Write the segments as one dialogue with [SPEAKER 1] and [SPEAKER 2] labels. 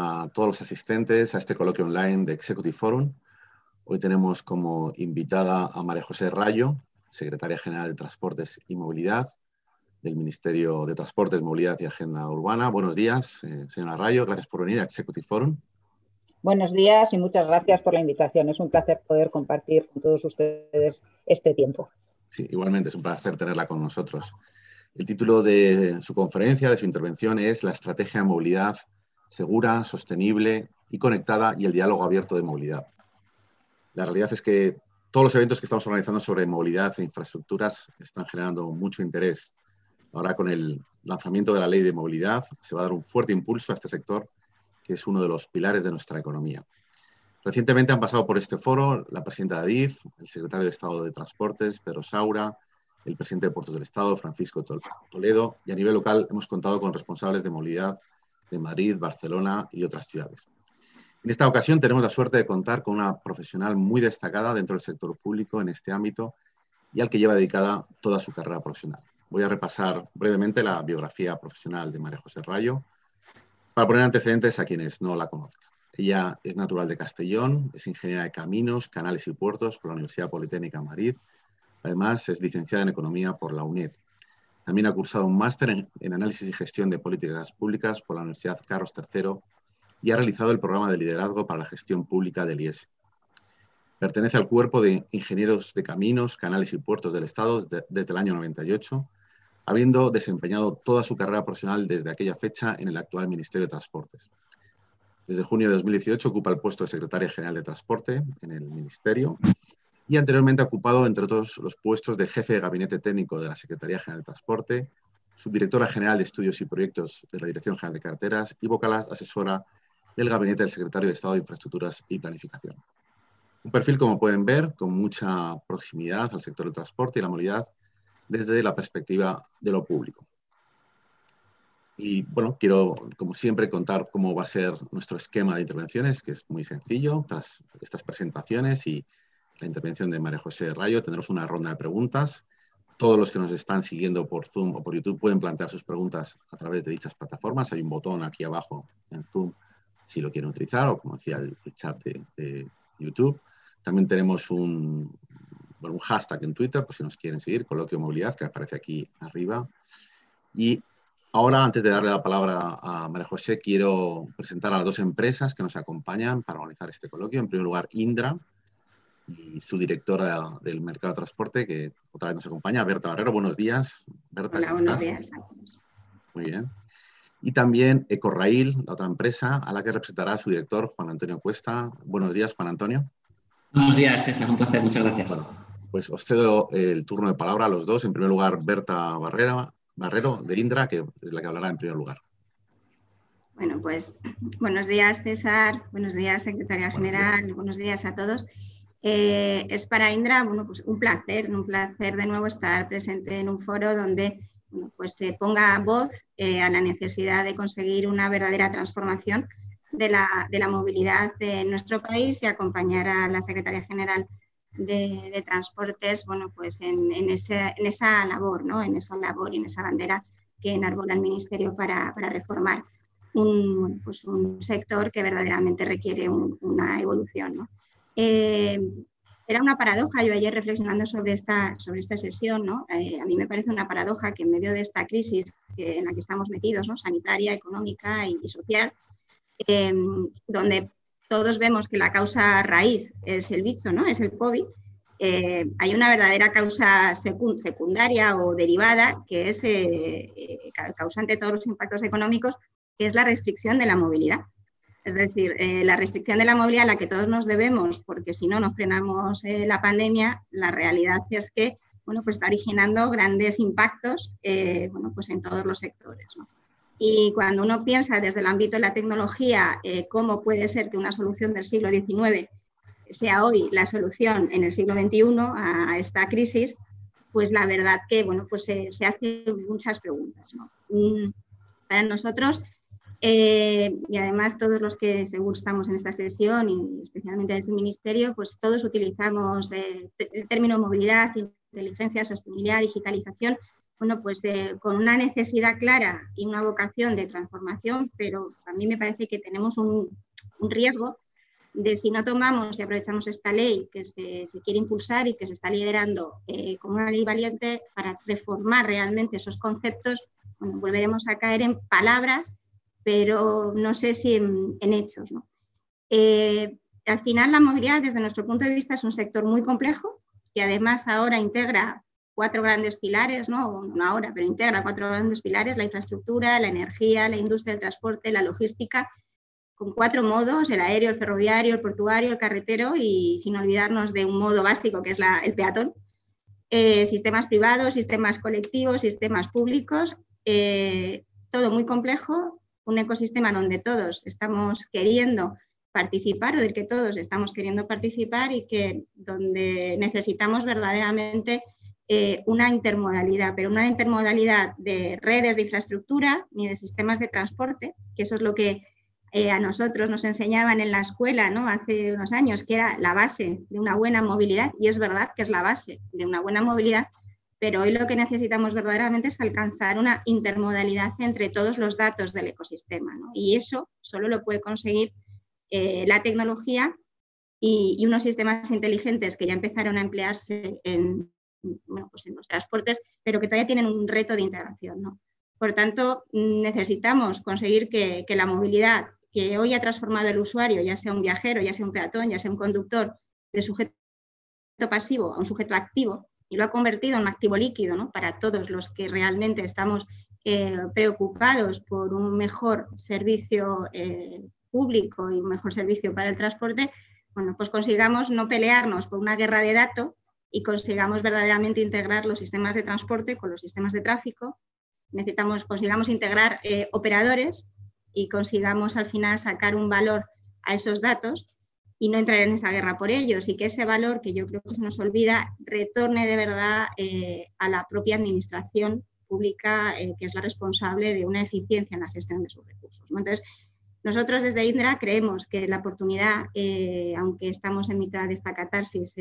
[SPEAKER 1] a todos los asistentes a este coloquio online de Executive Forum. Hoy tenemos como invitada a María José Rayo, secretaria general de Transportes y Movilidad del Ministerio de Transportes, Movilidad y Agenda Urbana. Buenos días, señora Rayo. Gracias por venir a Executive Forum.
[SPEAKER 2] Buenos días y muchas gracias por la invitación. Es un placer poder compartir con todos ustedes este tiempo.
[SPEAKER 1] Sí, igualmente es un placer tenerla con nosotros. El título de su conferencia, de su intervención, es La estrategia de movilidad segura, sostenible y conectada y el diálogo abierto de movilidad. La realidad es que todos los eventos que estamos organizando sobre movilidad e infraestructuras están generando mucho interés. Ahora, con el lanzamiento de la Ley de Movilidad, se va a dar un fuerte impulso a este sector, que es uno de los pilares de nuestra economía. Recientemente han pasado por este foro la presidenta de ADIF, el secretario de Estado de Transportes, Pedro Saura, el presidente de Puertos del Estado, Francisco Toledo, y a nivel local hemos contado con responsables de movilidad de Madrid, Barcelona y otras ciudades. En esta ocasión tenemos la suerte de contar con una profesional muy destacada dentro del sector público en este ámbito y al que lleva dedicada toda su carrera profesional. Voy a repasar brevemente la biografía profesional de María José Rayo para poner antecedentes a quienes no la conozcan. Ella es natural de Castellón, es ingeniera de caminos, canales y puertos por la Universidad Politécnica de Madrid. Además, es licenciada en Economía por la UNED. También ha cursado un máster en Análisis y Gestión de Políticas Públicas por la Universidad Carlos III y ha realizado el programa de liderazgo para la gestión pública del IES. Pertenece al cuerpo de ingenieros de caminos, canales y puertos del Estado desde el año 98, habiendo desempeñado toda su carrera profesional desde aquella fecha en el actual Ministerio de Transportes. Desde junio de 2018 ocupa el puesto de secretaria general de Transporte en el Ministerio y anteriormente ha ocupado, entre otros, los puestos de jefe de gabinete técnico de la Secretaría General de Transporte, subdirectora general de Estudios y Proyectos de la Dirección General de Carreteras y vocal asesora del gabinete del secretario de Estado de Infraestructuras y Planificación. Un perfil, como pueden ver, con mucha proximidad al sector del transporte y la movilidad desde la perspectiva de lo público. Y bueno, quiero, como siempre, contar cómo va a ser nuestro esquema de intervenciones, que es muy sencillo. Tras estas presentaciones y la intervención de María José Rayo, tendremos una ronda de preguntas. Todos los que nos están siguiendo por Zoom o por YouTube pueden plantear sus preguntas a través de dichas plataformas. Hay un botón aquí abajo en Zoom si lo quieren utilizar, o como decía el chat de YouTube. También tenemos un hashtag en Twitter, por si nos quieren seguir, Coloquio Movilidad, que aparece aquí arriba. Y ahora, antes de darle la palabra a María José, quiero presentar a las dos empresas que nos acompañan para organizar este coloquio. En primer lugar, Indra y su directora del mercado de transporte, que otra vez nos acompaña, Berta Barrero. Buenos días, Berta.
[SPEAKER 3] Hola, buenos días.
[SPEAKER 1] Muy bien. Y también Ecorail, la otra empresa, a la que representará su director, Juan Antonio Cuesta. Buenos días, Juan Antonio.
[SPEAKER 4] Buenos días, César. Un placer. Muchas gracias.
[SPEAKER 1] Bueno, pues os cedo el turno de palabra a los dos. En primer lugar, Berta Barrero, de Indra, que es la que hablará en primer lugar.
[SPEAKER 3] Bueno, pues buenos días, César. Buenos días, secretaria general. Buenos días a todos. Es para Indra, bueno, pues un placer de nuevo estar presente en un foro donde pues se ponga voz a la necesidad de conseguir una verdadera transformación de la movilidad de nuestro país y acompañar a la Secretaría General de Transportes, bueno, pues en esa labor, ¿no? En esa labor y en esa bandera que enarbola el Ministerio para reformar un sector que verdaderamente requiere una evolución, ¿no? Era una paradoja, yo ayer reflexionando sobre esta sesión, ¿no? A mí me parece una paradoja que en medio de esta crisis en la que estamos metidos, ¿no? Sanitaria, económica y social, donde todos vemos que la causa raíz es el bicho, ¿no? Es el COVID, hay una verdadera causa secundaria o derivada que es causante de todos los impactos económicos, que es la restricción de la movilidad. Es decir, la restricción de la movilidad a la que todos nos debemos, porque si no frenamos la pandemia, la realidad es que bueno, pues está originando grandes impactos bueno, pues en todos los sectores, ¿no? Y cuando uno piensa desde el ámbito de la tecnología, cómo puede ser que una solución del siglo XIX sea hoy la solución en el siglo XXI a esta crisis, pues la verdad que bueno, pues se hacen muchas preguntas, ¿no? Para nosotros, y además todos los que seguro estamos en esta sesión y especialmente desde el Ministerio, pues todos utilizamos el término movilidad, inteligencia, sostenibilidad, digitalización bueno, pues con una necesidad clara y una vocación de transformación, pero a mí me parece que tenemos un riesgo de, si no tomamos y aprovechamos esta ley que se quiere impulsar y que se está liderando como una ley valiente para reformar realmente esos conceptos, bueno, volveremos a caer en palabras, pero no sé si en hechos, ¿no? Al final, la movilidad, desde nuestro punto de vista, es un sector muy complejo, que además ahora integra 4 grandes pilares, ¿no? No ahora, pero integra 4 grandes pilares: la infraestructura, la energía, la industria del transporte, la logística, con 4 modos: el aéreo, el ferroviario, el portuario, el carretero, y sin olvidarnos de un modo básico que es el peatón. Sistemas privados, sistemas colectivos, sistemas públicos, todo muy complejo, un ecosistema donde todos estamos queriendo participar, o del que todos estamos queriendo participar, y que donde necesitamos verdaderamente una intermodalidad, pero una intermodalidad de redes de infraestructura ni de sistemas de transporte, que eso es lo que a nosotros nos enseñaban en la escuela, ¿no? Hace unos años, que era la base de una buena movilidad, y es verdad que es la base de una buena movilidad, pero hoy lo que necesitamos verdaderamente es alcanzar una intermodalidad entre todos los datos del ecosistema, ¿no? Y eso solo lo puede conseguir la tecnología y unos sistemas inteligentes que ya empezaron a emplearse en los transportes, pero que todavía tienen un reto de integración, ¿no? Por tanto, necesitamos conseguir que la movilidad, que hoy ha transformado el usuario, ya sea un viajero, ya sea un peatón, ya sea un conductor, de sujeto pasivo a un sujeto activo, y lo ha convertido en un activo líquido, ¿no? Para todos los que realmente estamos preocupados por un mejor servicio público y un mejor servicio para el transporte, bueno, pues consigamos no pelearnos por una guerra de datos y consigamos verdaderamente integrar los sistemas de transporte con los sistemas de tráfico. Consigamos integrar operadores y consigamos al final sacar un valor a esos datos y no entrar en esa guerra por ellos, y que ese valor, que yo creo que se nos olvida, retorne de verdad a la propia administración pública, que es la responsable de una eficiencia en la gestión de sus recursos, ¿no? Entonces, nosotros desde Indra creemos que la oportunidad, aunque estamos en mitad de esta catarsis,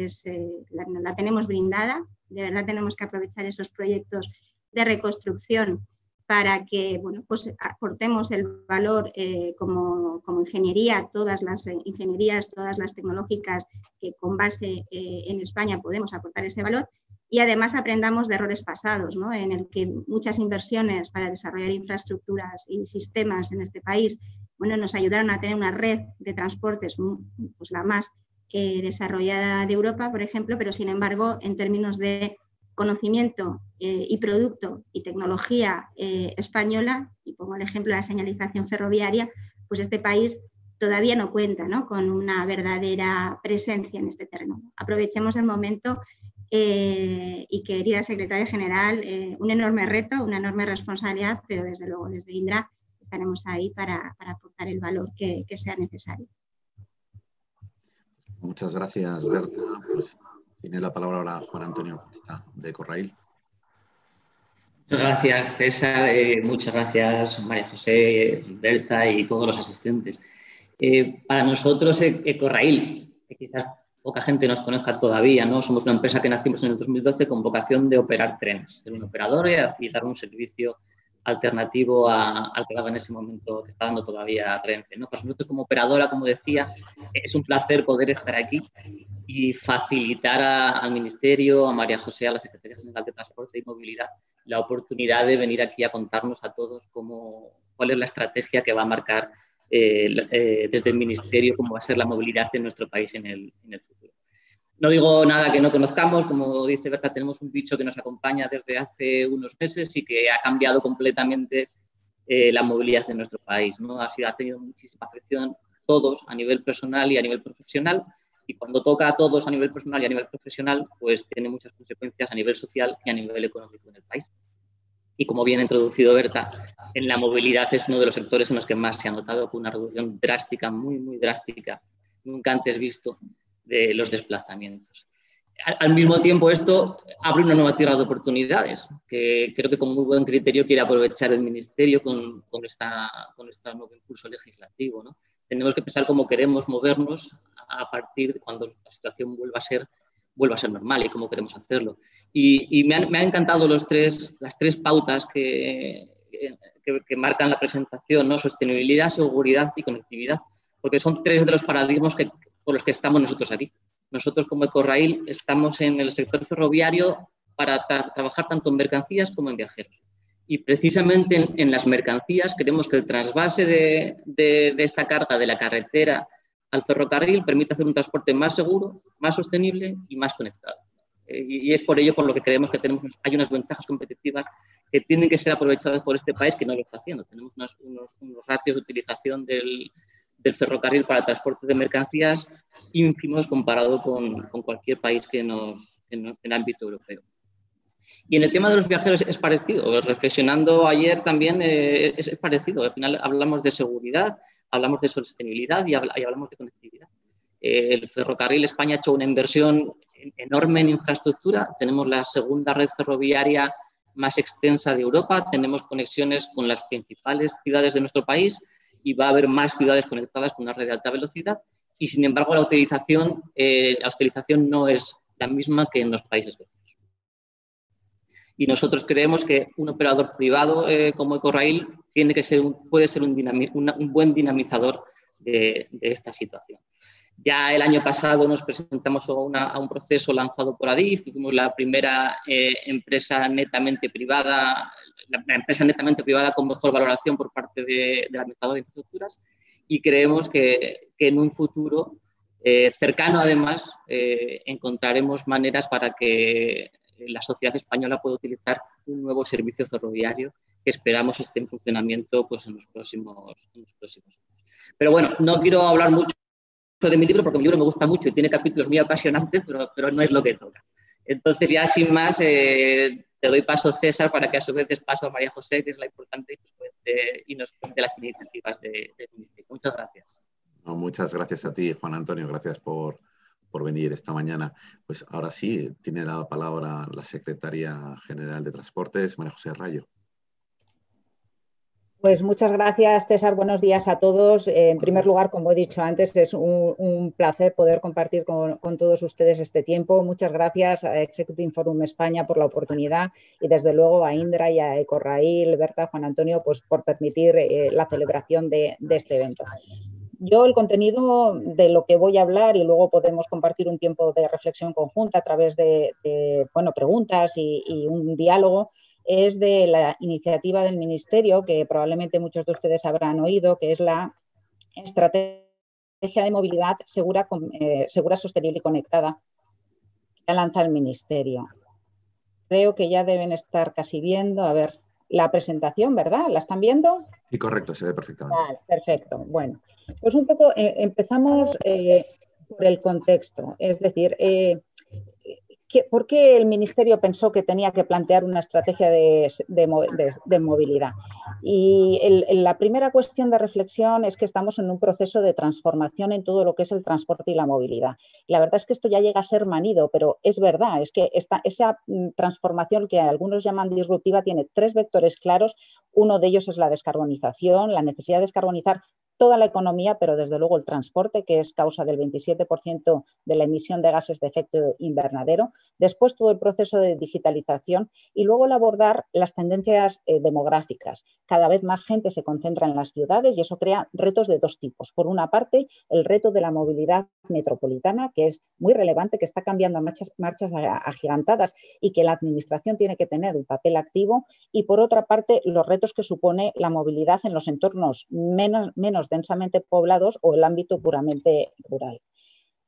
[SPEAKER 3] la tenemos brindada. De verdad tenemos que aprovechar esos proyectos de reconstrucción para que, bueno, pues aportemos el valor como ingeniería, todas las ingenierías, todas las tecnológicas que con base en España podemos aportar ese valor, y además aprendamos de errores pasados, ¿no? En el que muchas inversiones para desarrollar infraestructuras y sistemas en este país, bueno, nos ayudaron a tener una red de transportes, pues la más desarrollada de Europa, por ejemplo, pero sin embargo, en términos de conocimiento y producto y tecnología española, y pongo el ejemplo de la señalización ferroviaria, pues este país todavía no cuenta, ¿no?, con una verdadera presencia en este terreno. Aprovechemos el momento y, querida secretaria general, un enorme reto, una enorme responsabilidad, pero desde luego desde Indra estaremos ahí para aportar el valor que sea necesario.
[SPEAKER 1] Muchas gracias, Berta. Pues tiene la palabra ahora Juan Antonio Cuesta, de Corrail.
[SPEAKER 4] Muchas gracias, César. Muchas gracias, María José, Berta y todos los asistentes. Para nosotros, Corrail, que quizás poca gente nos conozca todavía, ¿no? Somos una empresa que nacimos en el 2012 con vocación de operar trenes, ser un operador y dar un servicio alternativo al que daba en ese momento, que está dando todavía Renfe, ¿no? Para nosotros, como operadora, como decía, es un placer poder estar aquí y facilitar al Ministerio, a María José, a la Secretaría General de Transporte y Movilidad, la oportunidad de venir aquí a contarnos a todos cuál es la estrategia que va a marcar desde el Ministerio, cómo va a ser la movilidad en nuestro país en el futuro. No digo nada que no conozcamos, como dice Berta, tenemos un bicho que nos acompaña desde hace unos meses y que ha cambiado completamente la movilidad en nuestro país, ¿no? Ha tenido muchísima afección todos a nivel personal y a nivel profesional, y cuando toca a todos a nivel personal y a nivel profesional, pues tiene muchas consecuencias a nivel social y a nivel económico en el país. Y como bien ha introducido Berta, en la movilidad es uno de los sectores en los que más se ha notado con una reducción drástica, muy, muy drástica, nunca antes visto, de los desplazamientos. Al mismo tiempo, esto abre una nueva tierra de oportunidades, que creo que con muy buen criterio quiere aprovechar el Ministerio con este nuevo impulso legislativo, ¿no? Tenemos que pensar cómo queremos movernos a partir de cuando la situación vuelva a ser vuelva a ser normal y cómo queremos hacerlo. Y me han encantado las tres pautas que marcan la presentación, ¿no? Sostenibilidad, seguridad y conectividad, porque son tres de los paradigmas por los que estamos nosotros aquí. Nosotros como Ecorrail estamos en el sector ferroviario para trabajar tanto en mercancías como en viajeros. Y precisamente en las mercancías queremos que el trasvase de esta carga de la carretera al ferrocarril permite hacer un transporte más seguro, más sostenible y más conectado. Y es por ello por lo que creemos que hay unas ventajas competitivas que tienen que ser aprovechadas por este país que no lo está haciendo. Tenemos unos ratios de utilización del ferrocarril para el transporte de mercancías ínfimos comparado con cualquier país en el ámbito europeo. Y en el tema de los viajeros es parecido. Reflexionando ayer también es parecido. Al final hablamos de seguridad, hablamos de sostenibilidad y hablamos de conectividad. El ferrocarril España ha hecho una inversión enorme en infraestructura. Tenemos la segunda red ferroviaria más extensa de Europa. Tenemos conexiones con las principales ciudades de nuestro país y va a haber más ciudades conectadas con una red de alta velocidad. Y sin embargo, la utilización no es la misma que en los países vecinos. Y nosotros creemos que un operador privado como Ecorrail puede ser un buen dinamizador de esta situación. Ya el año pasado nos presentamos a un proceso lanzado por Adif, fuimos la primera empresa netamente privada, la empresa netamente privada con mejor valoración por parte del administrador de infraestructuras, y creemos que en un futuro cercano, además, encontraremos maneras para que la sociedad española pueda utilizar un nuevo servicio ferroviario que esperamos esté en funcionamiento pues, en los próximos años. Pero bueno, no quiero hablar mucho de mi libro porque mi libro me gusta mucho y tiene capítulos muy apasionantes, pero no es lo que toca. Entonces, ya sin más, te doy paso, César, para que a su vez des paso a María José, que es la importante, y nos cuente las iniciativas del Ministerio. Muchas gracias.
[SPEAKER 1] No, muchas gracias a ti, Juan Antonio. Gracias por venir esta mañana. Pues ahora sí, tiene la palabra la Secretaria General de Transportes, María José Rayo.
[SPEAKER 2] Pues muchas gracias, César. Buenos días a todos. En primer lugar, como he dicho antes, es un placer poder compartir con todos ustedes este tiempo. Muchas gracias a Executive Forum España por la oportunidad y, desde luego, a Indra y a Ecorrail, Berta, Juan Antonio, pues por permitir la celebración de este evento. Yo el contenido de lo que voy a hablar, y luego podemos compartir un tiempo de reflexión conjunta a través de preguntas y un diálogo, es de la iniciativa del Ministerio, que probablemente muchos de ustedes habrán oído, que es la Estrategia de Movilidad Segura, Sostenible y Conectada, que lanza el Ministerio. Creo que ya deben estar casi viendo, a ver, la presentación, ¿verdad? ¿La están viendo?
[SPEAKER 1] Sí, correcto, se ve perfectamente.
[SPEAKER 2] Vale, perfecto. Bueno, pues un poco empezamos por el contexto, es decir, ¿por qué el Ministerio pensó que tenía que plantear una estrategia de movilidad? Y la primera cuestión de reflexión es que estamos en un proceso de transformación en todo lo que es el transporte y la movilidad. Y la verdad es que esto ya llega a ser manido, pero es verdad, es que esa transformación que algunos llaman disruptiva tiene tres vectores claros. Uno de ellos es la descarbonización, la necesidad de descarbonizar toda la economía, pero desde luego el transporte, que es causa del 27% de la emisión de gases de efecto invernadero. Después todo el proceso de digitalización y luego el abordar las tendencias demográficas. Cada vez más gente se concentra en las ciudades y eso crea retos de dos tipos. Por una parte, el reto de la movilidad metropolitana, que es muy relevante, que está cambiando a marchas agigantadas y que la administración tiene que tener un papel activo. Y por otra parte, los retos que supone la movilidad en los entornos menos densamente poblados o el ámbito puramente rural.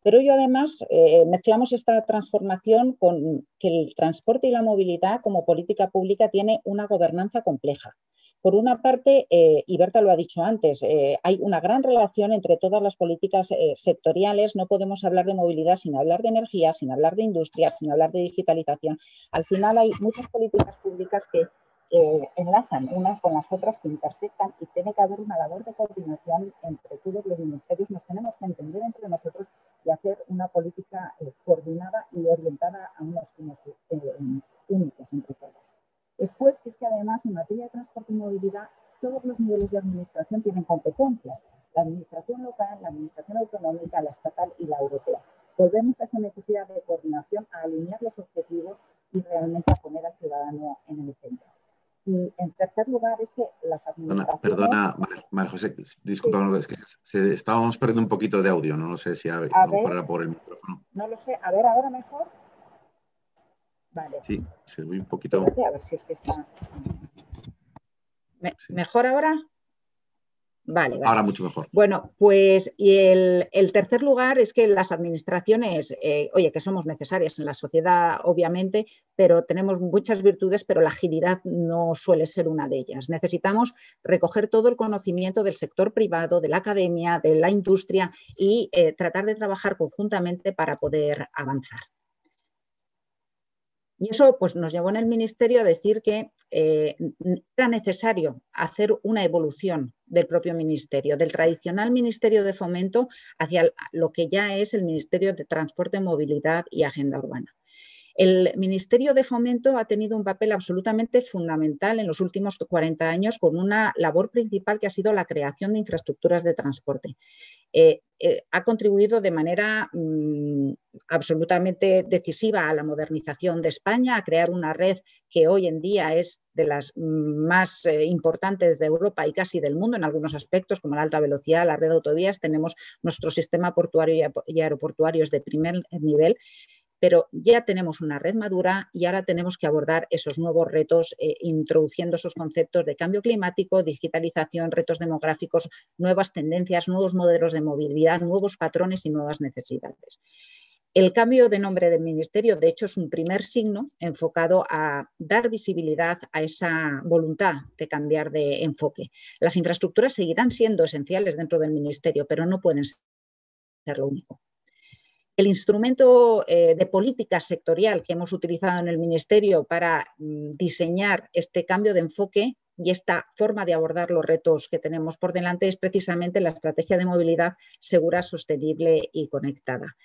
[SPEAKER 2] Pero ello además mezclamos esta transformación con que el transporte y la movilidad como política pública tiene una gobernanza compleja. Por una parte, y Berta lo ha dicho antes, hay una gran relación entre todas las políticas sectoriales. No podemos hablar de movilidad sin hablar de energía, sin hablar de industria, sin hablar de digitalización. Al final hay muchas políticas públicas que enlazan unas con las otras, que intersectan, y tiene que haber una labor de coordinación entre todos los ministerios. Nos tenemos que entender entre nosotros y hacer una política coordinada y orientada a unos fines únicos entre todos. Después, es que además en materia de transporte y movilidad todos los niveles de administración tienen competencias. La administración local, la administración autonómica, la estatal y la europea. volvemos a esa necesidad de coordinación, a alinear los objetivos y realmente a poner al ciudadano en el centro. Y en tercer lugar es que las administraciones...
[SPEAKER 1] Perdona, María José, disculpa,
[SPEAKER 2] sí.
[SPEAKER 1] Es que estábamos perdiendo un poquito de audio, no sé si a lo mejor era por el micrófono.
[SPEAKER 2] No lo sé, a ver, ahora mejor. Vale.
[SPEAKER 1] Sí, se ve un poquito...
[SPEAKER 2] Espérate, a ver si es que está... ¿Mejor ahora? Vale, vale.
[SPEAKER 1] Ahora mucho mejor.
[SPEAKER 2] Bueno, pues y el tercer lugar es que las administraciones, oye, que somos necesarias en la sociedad, obviamente, pero tenemos muchas virtudes, pero la agilidad no suele ser una de ellas. Necesitamos recoger todo el conocimiento del sector privado, de la academia, de la industria y tratar de trabajar conjuntamente para poder avanzar. Y eso pues, nos llevó en el Ministerio a decir que era necesario hacer una evolución del propio Ministerio, del tradicional Ministerio de Fomento hacia lo que ya es el Ministerio de Transporte, Movilidad y Agenda Urbana. El Ministerio de Fomento ha tenido un papel absolutamente fundamental en los últimos 40 años con una labor principal que ha sido la creación de infraestructuras de transporte. Ha contribuido de manera absolutamente decisiva a la modernización de España, a crear una red que hoy en día es de las más importantes de Europa y casi del mundo en algunos aspectos, como la alta velocidad, la red de autovías. Tenemos nuestro sistema portuario y aeroportuario de primer nivel, pero ya tenemos una red madura y ahora tenemos que abordar esos nuevos retos, introduciendo esos conceptos de cambio climático, digitalización, retos demográficos, nuevas tendencias, nuevos modelos de movilidad, nuevos patrones y nuevas necesidades. El cambio de nombre del Ministerio, de hecho, es un primer signo enfocado a dar visibilidad a esa voluntad de cambiar de enfoque. Las infraestructuras seguirán siendo esenciales dentro del Ministerio, pero no pueden ser lo único. El instrumento de política sectorial que hemos utilizado en el Ministerio para diseñar este cambio de enfoque y esta forma de abordar los retos que tenemos por delante es precisamente la estrategia de movilidad segura, sostenible y conectada.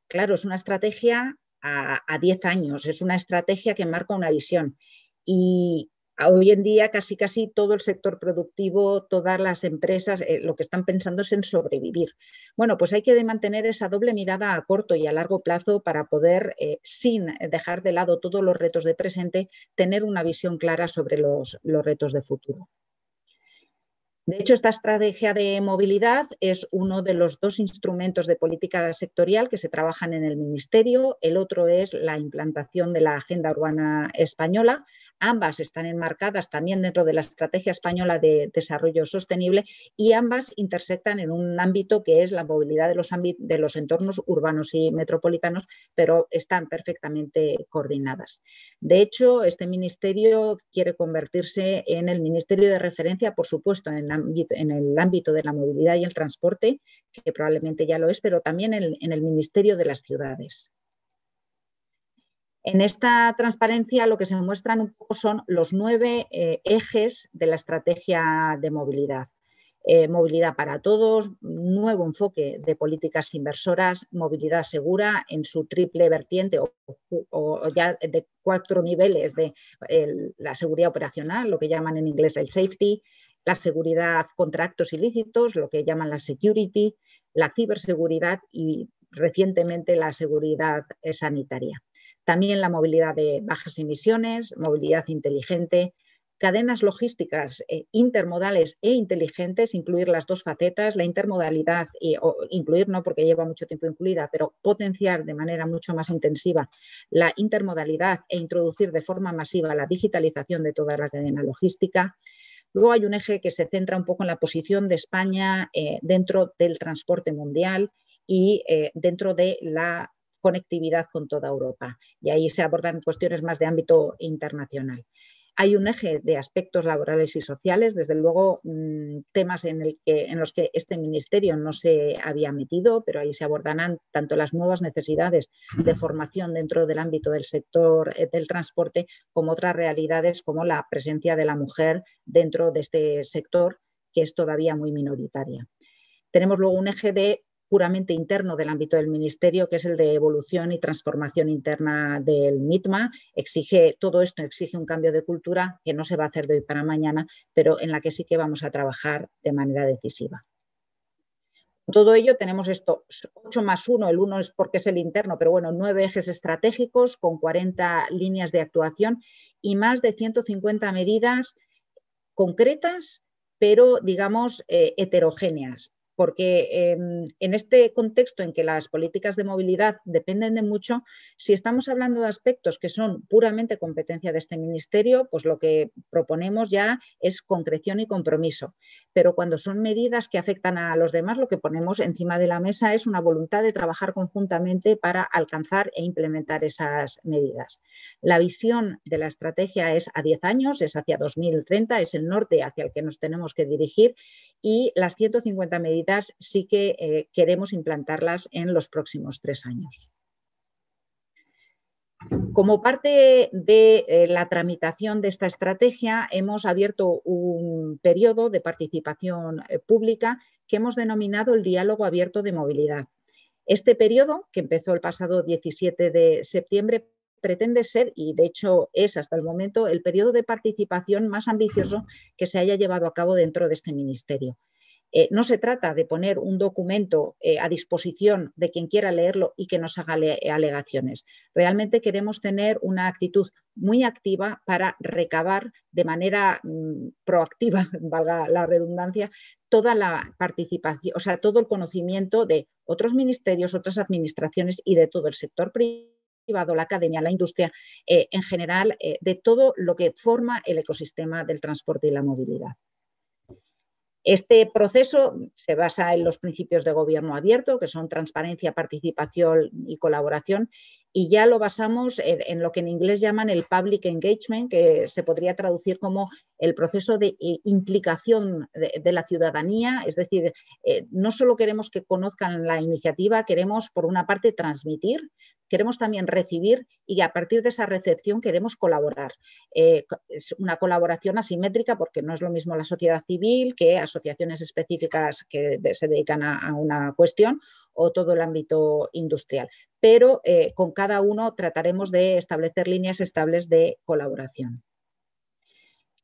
[SPEAKER 2] Claro, es una estrategia a 10 años, es una estrategia que marca una visión y hoy en día casi todo el sector productivo, todas las empresas, lo que están pensando es en sobrevivir. Bueno, pues hay que mantener esa doble mirada a corto y a largo plazo para poder, sin dejar de lado todos los retos de presente, tener una visión clara sobre los retos de futuro. De hecho, esta estrategia de movilidad es uno de los dos instrumentos de política sectorial que se trabajan en el Ministerio. El otro es la implantación de la Agenda Urbana Española. Ambas están enmarcadas también dentro de la Estrategia Española de Desarrollo Sostenible y ambas intersectan en un ámbito que es la movilidad de los entornos urbanos y metropolitanos, pero están perfectamente coordinadas. De hecho, este ministerio quiere convertirse en el ministerio de referencia, por supuesto, en el ámbito de la movilidad y el transporte, que probablemente ya lo es, pero también en el ministerio de las ciudades. En esta transparencia lo que se muestran un poco son los 9 ejes de la estrategia de movilidad. Movilidad para todos, nuevo enfoque de políticas inversoras, movilidad segura en su triple vertiente o ya de 4 niveles de la seguridad operacional, lo que llaman en inglés el safety, la seguridad contra actos ilícitos, lo que llaman la security, la ciberseguridad y recientemente la seguridad sanitaria. También la movilidad de bajas emisiones, movilidad inteligente, cadenas logísticas intermodales e inteligentes, incluir las dos facetas, la intermodalidad, o incluir no porque lleva mucho tiempo incluida, pero potenciar de manera mucho más intensiva la intermodalidad e introducir de forma masiva la digitalización de toda la cadena logística. Luego hay un eje que se centra un poco en la posición de España dentro del transporte mundial y dentro de la conectividad con toda Europa. Y ahí se abordan cuestiones más de ámbito internacional. Hay un eje de aspectos laborales y sociales, desde luego temas en los que este ministerio no se había metido, pero ahí se abordarán tanto las nuevas necesidades de formación dentro del ámbito del sector del transporte como otras realidades como la presencia de la mujer dentro de este sector, que es todavía muy minoritaria. Tenemos luego un eje de puramente interno del ámbito del ministerio, que es el de evolución y transformación interna del MITMA. Todo esto exige un cambio de cultura que no se va a hacer de hoy para mañana, pero en la que sí que vamos a trabajar de manera decisiva. Todo ello tenemos esto, 8 más 1, el 1 es porque es el interno, pero bueno, 9 ejes estratégicos con 40 líneas de actuación y más de 150 medidas concretas, pero digamos heterogéneas. Porque en este contexto en que las políticas de movilidad dependen de mucho, si estamos hablando de aspectos que son puramente competencia de este ministerio, pues lo que proponemos ya es concreción y compromiso. Pero cuando son medidas que afectan a los demás, lo que ponemos encima de la mesa es una voluntad de trabajar conjuntamente para alcanzar e implementar esas medidas. La visión de la estrategia es a 10 años, es hacia 2030, es el norte hacia el que nos tenemos que dirigir y las 150 medidas sí que queremos implantarlas en los próximos 3 años. Como parte de la tramitación de esta estrategia, hemos abierto un periodo de participación pública que hemos denominado el diálogo abierto de movilidad. Este periodo, que empezó el pasado 17 de septiembre, pretende ser, y de hecho es hasta el momento, el periodo de participación más ambicioso que se haya llevado a cabo dentro de este ministerio. No se trata de poner un documento a disposición de quien quiera leerlo y que nos haga alegaciones. Realmente queremos tener una actitud muy activa para recabar de manera proactiva, valga la redundancia, toda la participación, o sea, todo el conocimiento de otros ministerios, otras administraciones y de todo el sector privado, la academia, la industria, en general, de todo lo que forma el ecosistema del transporte y la movilidad. Este proceso se basa en los principios de gobierno abierto, que son transparencia, participación y colaboración, y ya lo basamos en lo que en inglés llaman el public engagement, que se podría traducir como el proceso de implicación de la ciudadanía. Es decir, no solo queremos que conozcan la iniciativa, queremos, por una parte, transmitir, queremos también recibir y a partir de esa recepción queremos colaborar. Es una colaboración asimétrica porque no es lo mismo la sociedad civil que asociaciones específicas que se dedican a una cuestión o todo el ámbito industrial. Pero con cada uno trataremos de establecer líneas estables de colaboración.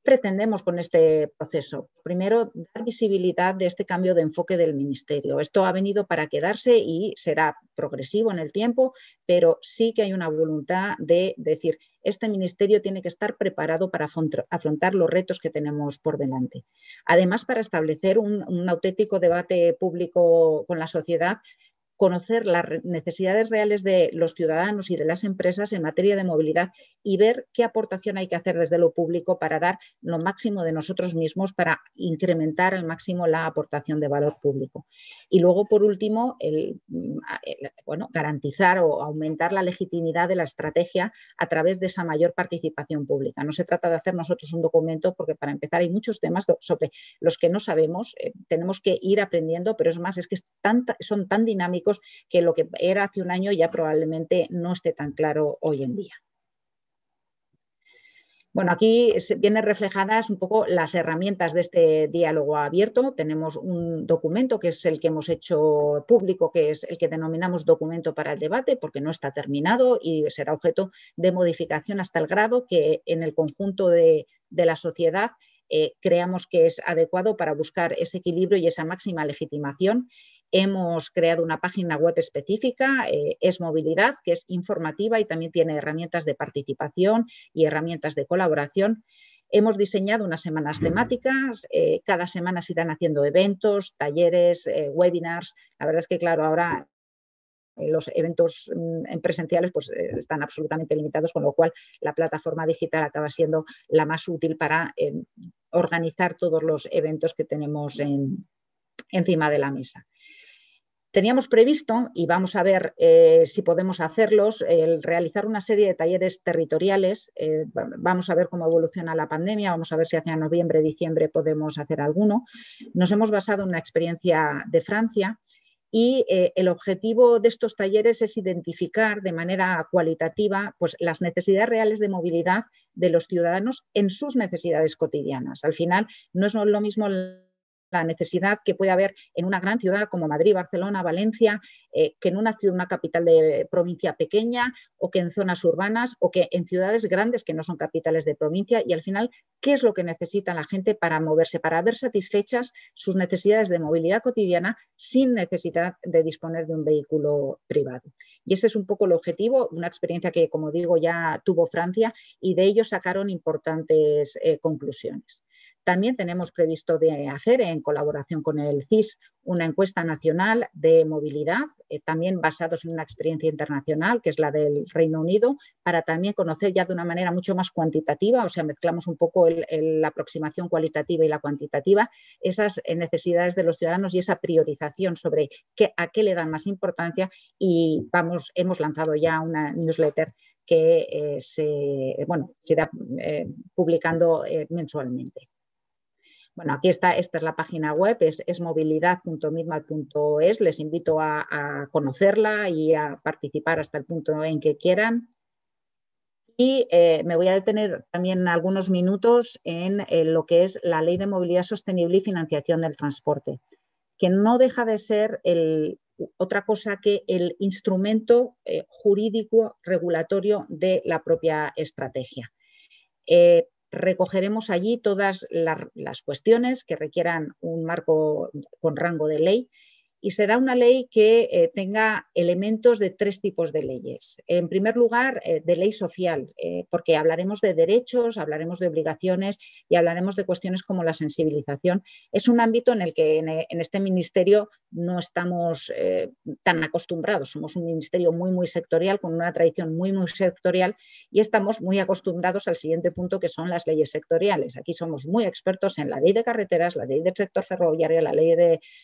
[SPEAKER 2] ¿Qué pretendemos con este proceso? Primero, dar visibilidad de este cambio de enfoque del ministerio. Esto ha venido para quedarse y será progresivo en el tiempo, pero sí que hay una voluntad de decir, este ministerio tiene que estar preparado para afrontar los retos que tenemos por delante. Además, para establecer un auténtico debate público con la sociedad, conocer las necesidades reales de los ciudadanos y de las empresas en materia de movilidad y ver qué aportación hay que hacer desde lo público para dar lo máximo de nosotros mismos para incrementar al máximo la aportación de valor público. Y luego, por último, garantizar o aumentar la legitimidad de la estrategia a través de esa mayor participación pública. No se trata de hacer nosotros un documento porque, para empezar, hay muchos temas sobre los que no sabemos, tenemos que ir aprendiendo, pero es más, es que son tan dinámicos que lo que era hace un año ya probablemente no esté tan claro hoy en día. Bueno, aquí vienen reflejadas un poco las herramientas de este diálogo abierto. Tenemos un documento que es el que hemos hecho público, que es el que denominamos documento para el debate, porque no está terminado y será objeto de modificación hasta el grado que en el conjunto de la sociedad creamos que es adecuado para buscar ese equilibrio y esa máxima legitimación. Hemos creado una página web específica, Es Movilidad, que es informativa y también tiene herramientas de participación y herramientas de colaboración. Hemos diseñado unas semanas temáticas, cada semana se irán haciendo eventos, talleres, webinars. La verdad es que, claro, ahora los eventos presenciales pues, están absolutamente limitados, con lo cual la plataforma digital acaba siendo la más útil para organizar todos los eventos que tenemos encima de la mesa. Teníamos previsto, y vamos a ver si podemos hacerlos, el realizar una serie de talleres territoriales. Vamos a ver cómo evoluciona la pandemia, vamos a ver si hacia noviembre, diciembre podemos hacer alguno. Nos hemos basado en una experiencia de Francia y el objetivo de estos talleres es identificar de manera cualitativa pues, las necesidades reales de movilidad de los ciudadanos en sus necesidades cotidianas. Al final, no es lo mismo la necesidad que puede haber en una gran ciudad como Madrid, Barcelona, Valencia, que en una capital de provincia pequeña, o que en zonas urbanas, o que en ciudades grandes que no son capitales de provincia, y al final, ¿qué es lo que necesita la gente para moverse, para ver satisfechas sus necesidades de movilidad cotidiana sin necesidad de disponer de un vehículo privado? Y ese es un poco el objetivo, una experiencia que, como digo, ya tuvo Francia, y de ello sacaron importantes conclusiones. También tenemos previsto de hacer, en colaboración con el CIS, una encuesta nacional de movilidad, también basados en una experiencia internacional, que es la del Reino Unido, para también conocer ya de una manera mucho más cuantitativa, o sea, mezclamos un poco la aproximación cualitativa y la cuantitativa, esas necesidades de los ciudadanos y esa priorización sobre a qué le dan más importancia, y hemos lanzado ya una newsletter que se irá publicando mensualmente. Bueno, aquí está, esta es la página web, es movilidad.midmap.es. Les invito a conocerla y a participar hasta el punto en que quieran. Y me voy a detener también algunos minutos en lo que es la Ley de Movilidad Sostenible y Financiación del Transporte, que no deja de ser otra cosa que el instrumento jurídico regulatorio de la propia estrategia. Recogeremos allí todas las cuestiones que requieran un marco con rango de ley, y será una ley que tenga elementos de 3 tipos de leyes. En primer lugar, de ley social, porque hablaremos de derechos, hablaremos de obligaciones y hablaremos de cuestiones como la sensibilización. Es un ámbito en el que en este ministerio no estamos tan acostumbrados. Somos un ministerio muy, muy sectorial, con una tradición muy, muy sectorial, y estamos muy acostumbrados al siguiente punto, que son las leyes sectoriales. Aquí somos muy expertos en la ley de carreteras, la ley del sector ferroviario, la ley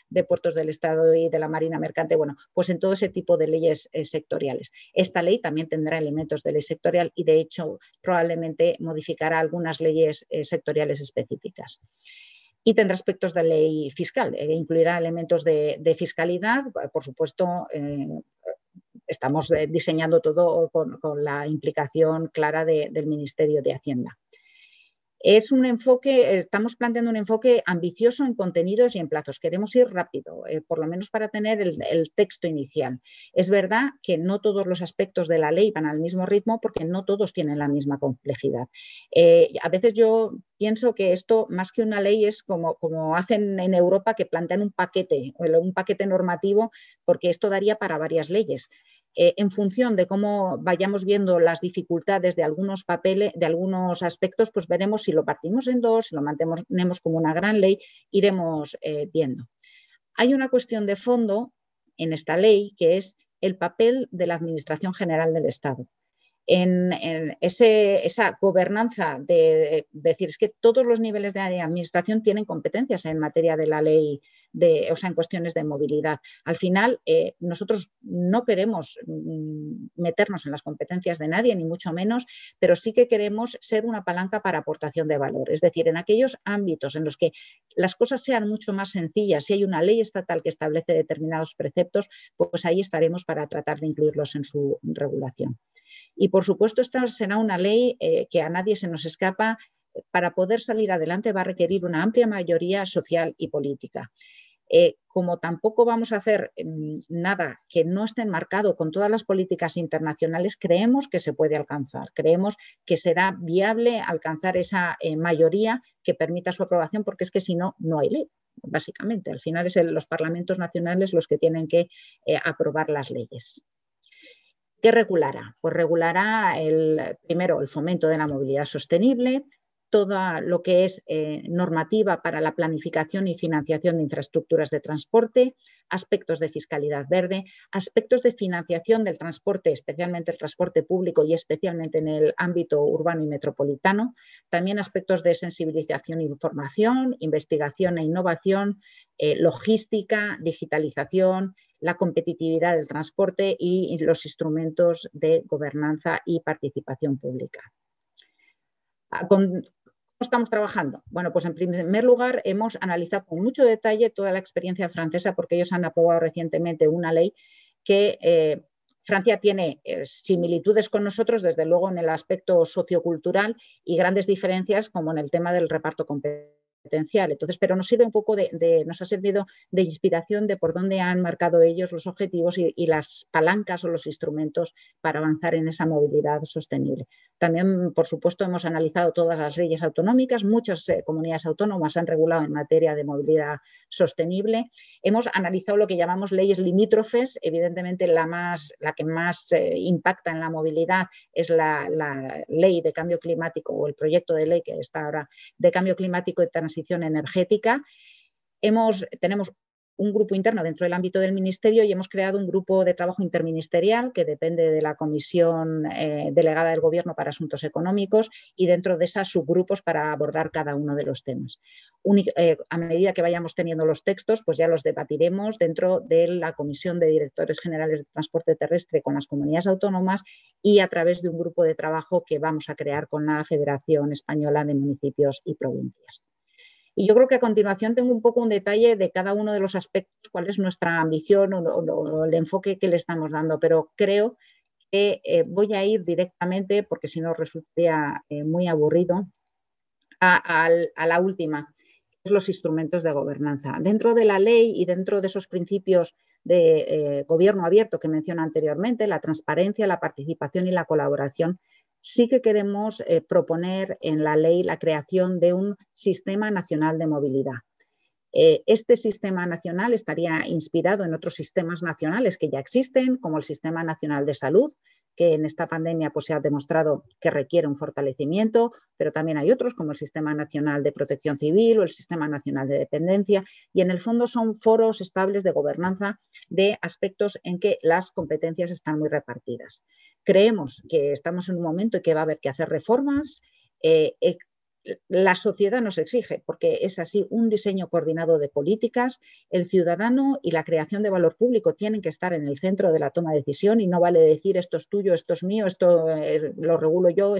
[SPEAKER 2] de puertos del Estado y de la Marina Mercante, bueno, pues en todo ese tipo de leyes sectoriales. Esta ley también tendrá elementos de ley sectorial y, de hecho, probablemente modificará algunas leyes sectoriales específicas. Y tendrá aspectos de ley fiscal, incluirá elementos de fiscalidad, por supuesto. Estamos diseñando todo con la implicación clara del Ministerio de Hacienda. Es un enfoque, estamos planteando un enfoque ambicioso en contenidos y en plazos. Queremos ir rápido, por lo menos para tener el texto inicial. Es verdad que no todos los aspectos de la ley van al mismo ritmo, porque no todos tienen la misma complejidad. A veces yo pienso que esto, más que una ley, es como hacen en Europa, que plantean un paquete normativo, porque esto daría para varias leyes. En función de cómo vayamos viendo las dificultades de algunos papeles, de algunos aspectos, pues veremos si lo partimos en 2, si lo mantenemos como una gran ley, iremos viendo. Hay una cuestión de fondo en esta ley, que es el papel de la Administración General del Estado. En esa gobernanza de decir, es que todos los niveles de administración tienen competencias en materia de la ley, o sea, en cuestiones de movilidad. Al final, nosotros no queremos meternos en las competencias de nadie, ni mucho menos, pero sí que queremos ser una palanca para aportación de valor. Es decir, en aquellos ámbitos en los que las cosas sean mucho más sencillas, si hay una ley estatal que establece determinados preceptos, pues ahí estaremos para tratar de incluirlos en su regulación. Y, por supuesto, esta será una ley que a nadie se nos escapa. Para poder salir adelante va a requerir una amplia mayoría social y política. Como tampoco vamos a hacer nada que no esté enmarcado con todas las políticas internacionales, creemos que se puede alcanzar. Creemos que será viable alcanzar esa mayoría que permita su aprobación, porque es que si no, no hay ley. Básicamente, al final es los parlamentos nacionales los que tienen que aprobar las leyes. ¿Qué regulará? Pues regulará primero el fomento de la movilidad sostenible, todo lo que es normativa para la planificación y financiación de infraestructuras de transporte, aspectos de fiscalidad verde, aspectos de financiación del transporte, especialmente el transporte público y especialmente en el ámbito urbano y metropolitano, también aspectos de sensibilización e información, investigación e innovación, logística, digitalización, la competitividad del transporte y los instrumentos de gobernanza y participación pública. ¿Cómo estamos trabajando? Bueno, pues en primer lugar hemos analizado con mucho detalle toda la experiencia francesa, porque ellos han aprobado recientemente una ley que Francia tiene similitudes con nosotros, desde luego en el aspecto sociocultural, y grandes diferencias como en el tema del reparto competencial. competencial. Entonces, pero nos sirve un poco nos ha servido de inspiración de por dónde han marcado ellos los objetivos y las palancas o los instrumentos para avanzar en esa movilidad sostenible. También, por supuesto, hemos analizado todas las leyes autonómicas. Muchas comunidades autónomas han regulado en materia de movilidad sostenible. Hemos analizado lo que llamamos leyes limítrofes. Evidentemente, la que más impacta en la movilidad es la ley de cambio climático o el proyecto de ley que está ahora de cambio climático y transición energética. Tenemos un grupo interno dentro del ámbito del Ministerio y hemos creado un grupo de trabajo interministerial que depende de la Comisión Delegada del Gobierno para Asuntos Económicos y dentro de esas subgrupos para abordar cada uno de los temas. A medida que vayamos teniendo los textos, pues ya los debatiremos dentro de la Comisión de Directores Generales de Transporte Terrestre con las comunidades autónomas y a través de un grupo de trabajo que vamos a crear con la Federación Española de Municipios y Provincias. Y yo creo que a continuación tengo un poco un detalle de cada uno de los aspectos, cuál es nuestra ambición o el enfoque que le estamos dando, pero creo que voy a ir directamente, porque si no resultaría muy aburrido, a la última, que es los instrumentos de gobernanza. Dentro de la ley y dentro de esos principios de gobierno abierto que mencioné anteriormente, la transparencia, la participación y la colaboración, sí que queremos proponer en la ley la creación de un sistema nacional de movilidad. Este sistema nacional estaría inspirado en otros sistemas nacionales que ya existen, como el Sistema Nacional de Salud, que en esta pandemia pues, se ha demostrado que requiere un fortalecimiento, pero también hay otros como el Sistema Nacional de Protección Civil o el Sistema Nacional de Dependencia, y en el fondo son foros estables de gobernanza de aspectos en que las competencias están muy repartidas. Creemos que estamos en un momento en que va a haber que hacer reformas. La sociedad nos exige, porque es así, un diseño coordinado de políticas. El ciudadano y la creación de valor público tienen que estar en el centro de la toma de decisión y no vale decir esto es tuyo, esto es mío, esto lo regulo yo,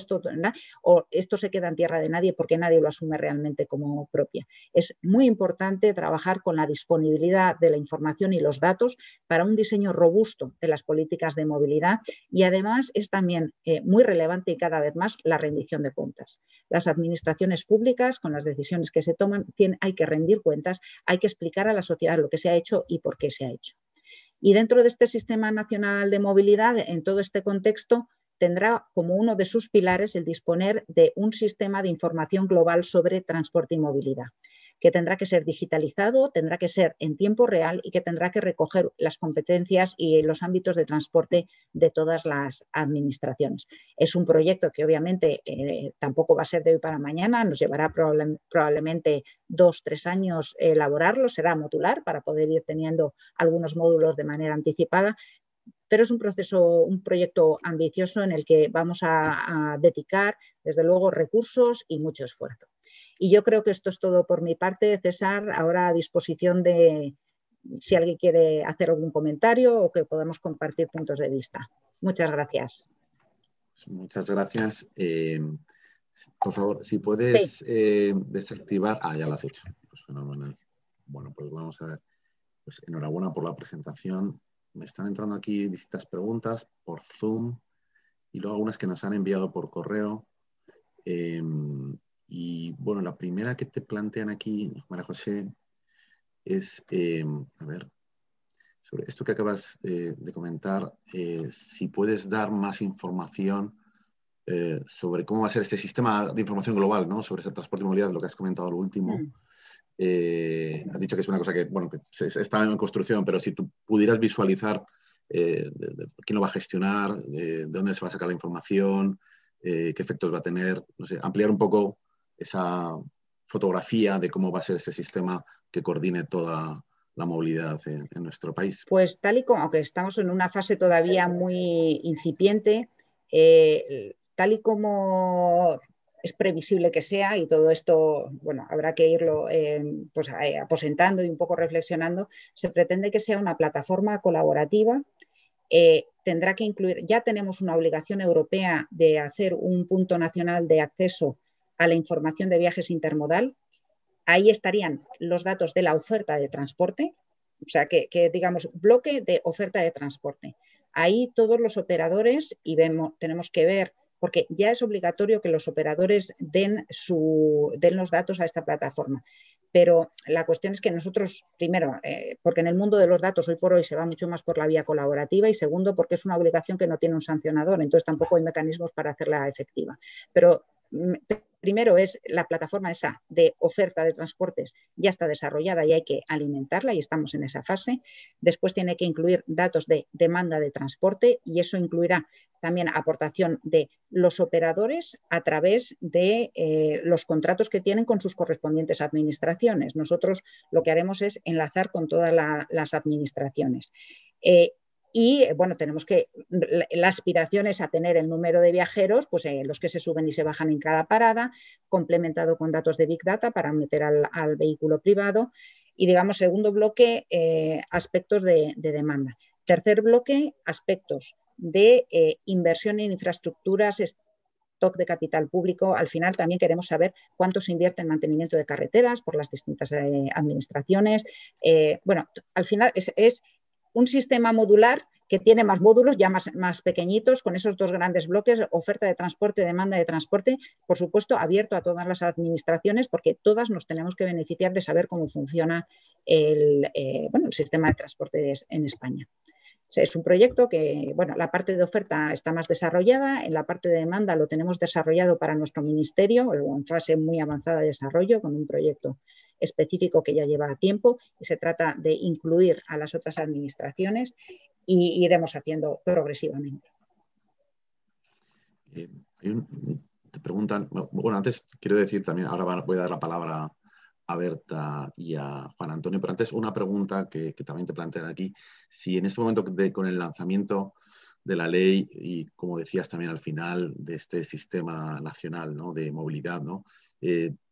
[SPEAKER 2] o esto se queda en tierra de nadie porque nadie lo asume realmente como propia. Es muy importante trabajar con la disponibilidad de la información y los datos para un diseño robusto de las políticas de movilidad y además es también muy relevante y cada vez más la rendición de cuentas. Las administraciones públicas, con las decisiones que se toman, hay que rendir cuentas, hay que explicar a la sociedad lo que se ha hecho y por qué se ha hecho. Y dentro de este Sistema Nacional de Movilidad, en todo este contexto, tendrá como uno de sus pilares el disponer de un sistema de información global sobre transporte y movilidad, que tendrá que ser digitalizado, tendrá que ser en tiempo real y que tendrá que recoger las competencias y los ámbitos de transporte de todas las administraciones. Es un proyecto que obviamente tampoco va a ser de hoy para mañana, nos llevará probablemente 2 o 3 años elaborarlo, será modular para poder ir teniendo algunos módulos de manera anticipada, pero es un proyecto ambicioso en el que vamos a dedicar, desde luego, recursos y mucho esfuerzo. Y yo creo que esto es todo por mi parte, César, ahora a disposición de si alguien quiere hacer algún comentario o que podamos compartir puntos de vista. Muchas gracias.
[SPEAKER 1] Muchas gracias. Por favor, si puedes desactivar... ya lo has hecho. Pues fenomenal. Bueno, pues vamos a ver. Pues enhorabuena por la presentación. Me están entrando aquí distintas preguntas por Zoom y luego algunas que nos han enviado por correo. Y bueno, la primera que te plantean aquí, María José, es, a ver, sobre esto que acabas de comentar, si puedes dar más información sobre cómo va a ser este sistema de información global, ¿no? Sobre ese transporte y movilidad, lo que has comentado lo último. Has dicho que es una cosa que, bueno, que está en construcción, pero si tú pudieras visualizar quién lo va a gestionar, de dónde se va a sacar la información, qué efectos va a tener, no sé, ampliar un poco esa fotografía de cómo va a ser este sistema que coordine toda la movilidad en nuestro país.
[SPEAKER 2] Pues tal y como, aunque estamos en una fase todavía muy incipiente, tal y como es previsible que sea, y todo esto, bueno, habrá que irlo pues, aposentando y un poco reflexionando, se pretende que sea una plataforma colaborativa. Tendrá que incluir, ya tenemos una obligación europea de hacer un punto nacional de acceso a la información de viajes intermodal. Ahí estarían los datos de la oferta de transporte, o sea, que digamos, bloque de oferta de transporte. Ahí todos los operadores, y tenemos que ver porque ya es obligatorio que los operadores den los datos a esta plataforma. Pero la cuestión es que nosotros, primero, porque en el mundo de los datos hoy por hoy se va mucho más por la vía colaborativa, y segundo, porque es una obligación que no tiene un sancionador, entonces tampoco hay mecanismos para hacerla efectiva. Pero primero es la plataforma esa de oferta de transportes, ya está desarrollada y hay que alimentarla y estamos en esa fase. Después tiene que incluir datos de demanda de transporte y eso incluirá también aportación de los operadores a través de los contratos que tienen con sus correspondientes administraciones. Nosotros lo que haremos es enlazar con todas las administraciones. Y bueno, tenemos que, la aspiración es a tener el número de viajeros, pues los que se suben y se bajan en cada parada, complementado con datos de Big Data para meter al vehículo privado. Y digamos, segundo bloque, aspectos de demanda. Tercer bloque, aspectos de inversión en infraestructuras, stock de capital público. Al final también queremos saber cuánto se invierte en mantenimiento de carreteras por las distintas administraciones. Bueno, al final es un sistema modular que tiene más módulos, ya más pequeñitos, con esos dos grandes bloques, oferta de transporte, demanda de transporte, por supuesto, abierto a todas las administraciones, porque todas nos tenemos que beneficiar de saber cómo funciona el sistema de transportes en España. O sea, es un proyecto que, bueno, la parte de oferta está más desarrollada, en la parte de demanda lo tenemos desarrollado para nuestro ministerio, en fase muy avanzada de desarrollo, con un proyecto específico que ya lleva tiempo, y se trata de incluir a las otras administraciones y iremos haciendo progresivamente.
[SPEAKER 1] Te preguntan, bueno, antes quiero decir también, ahora voy a dar la palabra a Berta y a Juan Antonio, pero antes una pregunta que también te plantean aquí, si en este momento con el lanzamiento de la ley y, como decías también al final, de este sistema nacional, ¿no?, de movilidad, ¿no?,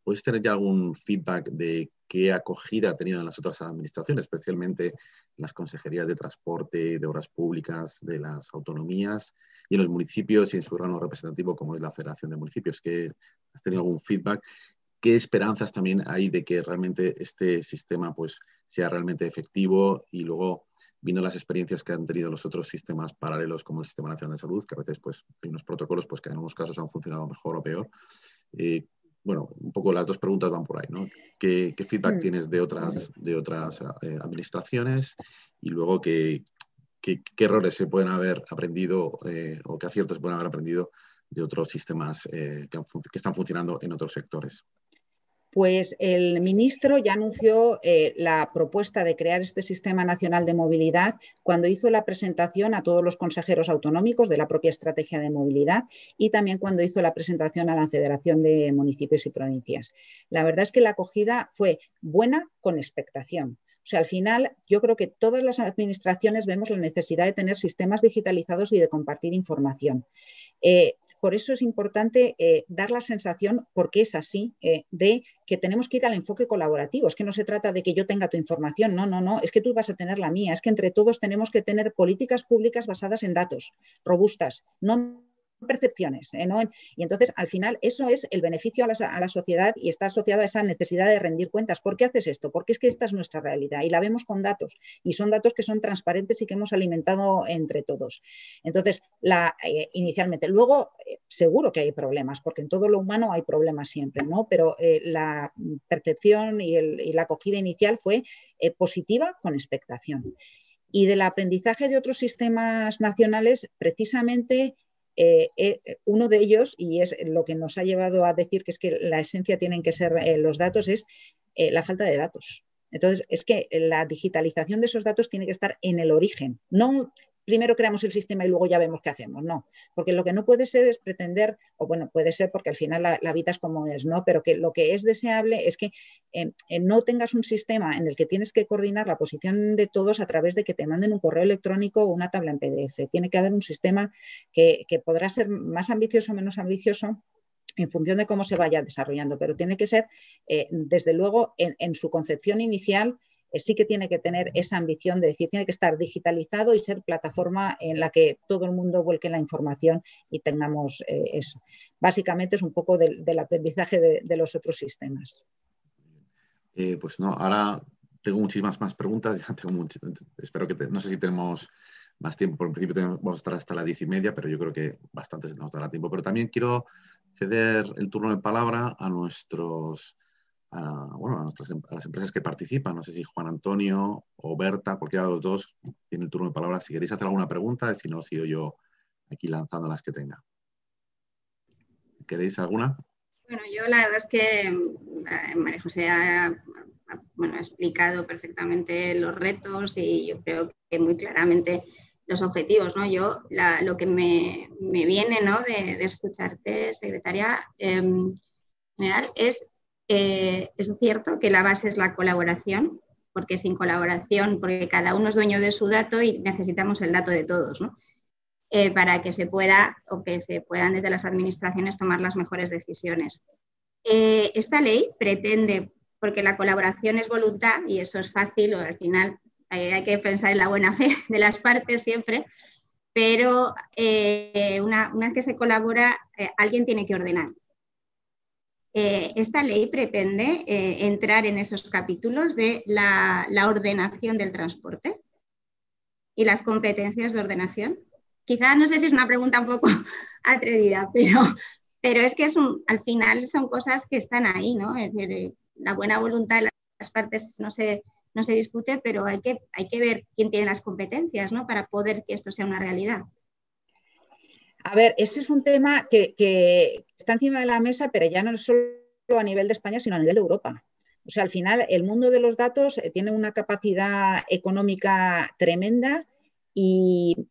[SPEAKER 1] ¿puedes tener ya algún feedback de qué acogida ha tenido en las otras administraciones, especialmente en las consejerías de transporte, de obras públicas, de las autonomías y en los municipios y en su órgano representativo como es la Federación de Municipios? ¿Que has tenido algún feedback? ¿Qué esperanzas también hay de que realmente este sistema pues, sea realmente efectivo? Y luego, viendo las experiencias que han tenido los otros sistemas paralelos como el Sistema Nacional de Salud, que a veces pues, hay unos protocolos pues, que en algunos casos han funcionado mejor o peor. Bueno, un poco las dos preguntas van por ahí, ¿no? ¿Qué feedback tienes de otras administraciones? Y luego, ¿qué errores se pueden haber aprendido o qué aciertos se pueden haber aprendido de otros sistemas que están funcionando en otros sectores?
[SPEAKER 2] Pues el ministro ya anunció la propuesta de crear este Sistema Nacional de Movilidad cuando hizo la presentación a todos los consejeros autonómicos de la propia estrategia de movilidad y también cuando hizo la presentación a la Federación de Municipios y Provincias. La verdad es que la acogida fue buena con expectación. O sea, al final yo creo que todas las administraciones vemos la necesidad de tener sistemas digitalizados y de compartir información. Por eso es importante dar la sensación, porque es así, de que tenemos que ir al enfoque colaborativo. Es que no se trata de que yo tenga tu información, no, es que tú vas a tener la mía. Es que entre todos tenemos que tener políticas públicas basadas en datos, robustas, no percepciones, ¿no? Y entonces, al final, eso es el beneficio a la sociedad y está asociado a esa necesidad de rendir cuentas. ¿Por qué haces esto? Porque es que esta es nuestra realidad y la vemos con datos y son datos que son transparentes y que hemos alimentado entre todos. Entonces, inicialmente, luego seguro que hay problemas, porque en todo lo humano hay problemas siempre, ¿no? Pero la percepción y la acogida inicial fue positiva con expectación. Y del aprendizaje de otros sistemas nacionales, precisamente uno de ellos, y es lo que nos ha llevado a decir que es que la esencia tienen que ser los datos, es la falta de datos. Entonces, es que la digitalización de esos datos tiene que estar en el origen, no primero creamos el sistema y luego ya vemos qué hacemos, no, porque lo que no puede ser es pretender, o bueno, puede ser porque al final la vida es como es, ¿no? Pero que lo que es deseable es que no tengas un sistema en el que tienes que coordinar la posición de todos a través de que te manden un correo electrónico o una tabla en PDF. Tiene que haber un sistema que podrá ser más ambicioso o menos ambicioso en función de cómo se vaya desarrollando, pero tiene que ser, desde luego, en su concepción inicial, sí que tiene que tener esa ambición de decir, tiene que estar digitalizado y ser plataforma en la que todo el mundo vuelque la información y tengamos eso. Básicamente es un poco del aprendizaje de los otros sistemas.
[SPEAKER 1] Pues no, ahora tengo muchísimas más preguntas. Ya tengo espero que no sé si tenemos más tiempo. En principio vamos a estar hasta las 10:30, pero yo creo que bastante nos dará tiempo. Pero también quiero ceder el turno de palabra a las empresas que participan. No sé si Juan Antonio o Berta, cualquiera de los dos, tiene el turno de palabra. Si queréis hacer alguna pregunta, si no, sigo yo aquí lanzando las que tenga. ¿Queréis alguna?
[SPEAKER 3] Bueno, yo la verdad es que María José ha explicado perfectamente los retos y yo creo que muy claramente los objetivos, ¿no? Yo lo que me viene, ¿no?, de escucharte, secretaria, general, es cierto que la base es la colaboración, porque sin colaboración, porque cada uno es dueño de su dato y necesitamos el dato de todos, ¿no? Para que se pueda o que se puedan desde las administraciones tomar las mejores decisiones. Esta ley pretende, porque la colaboración es voluntad y eso es fácil, o al final hay que pensar en la buena fe de las partes siempre, pero una vez que se colabora, alguien tiene que ordenar. Esta ley pretende entrar en esos capítulos de la ordenación del transporte y las competencias de ordenación. Quizá no sé si es una pregunta un poco atrevida, pero es que al final son cosas que están ahí, ¿no? Es decir, la buena voluntad de las partes no se discute, pero hay que ver quién tiene las competencias, ¿no?, para poder que esto sea una realidad.
[SPEAKER 2] A ver, ese es un tema que está encima de la mesa, pero ya no solo a nivel de España, sino a nivel de Europa. O sea, al final el mundo de los datos tiene una capacidad económica tremenda y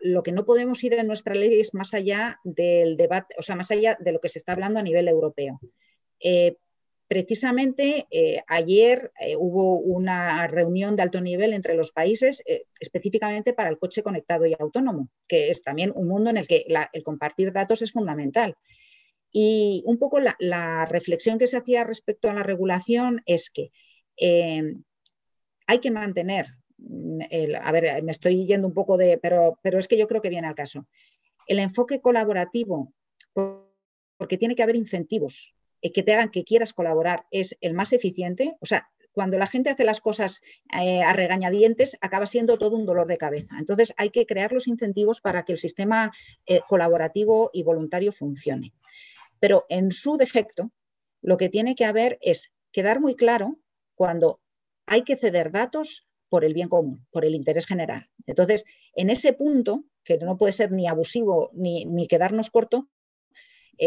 [SPEAKER 2] lo que no podemos ir en nuestra ley es más allá del debate, o sea, más allá de lo que se está hablando a nivel europeo. Precisamente ayer hubo una reunión de alto nivel entre los países específicamente para el coche conectado y autónomo, que es también un mundo en el que el compartir datos es fundamental. Y un poco la reflexión que se hacía respecto a la regulación es que hay que mantener, a ver, me estoy yendo un poco pero es que yo creo que viene al caso, el enfoque colaborativo, porque tiene que haber incentivos que te hagan que quieras colaborar, es el más eficiente. O sea, cuando la gente hace las cosas a regañadientes, acaba siendo todo un dolor de cabeza. Entonces, hay que crear los incentivos para que el sistema colaborativo y voluntario funcione. Pero en su defecto, lo que tiene que haber es quedar muy claro cuando hay que ceder datos por el bien común, por el interés general. Entonces, en ese punto, que no puede ser ni abusivo ni quedarnos corto,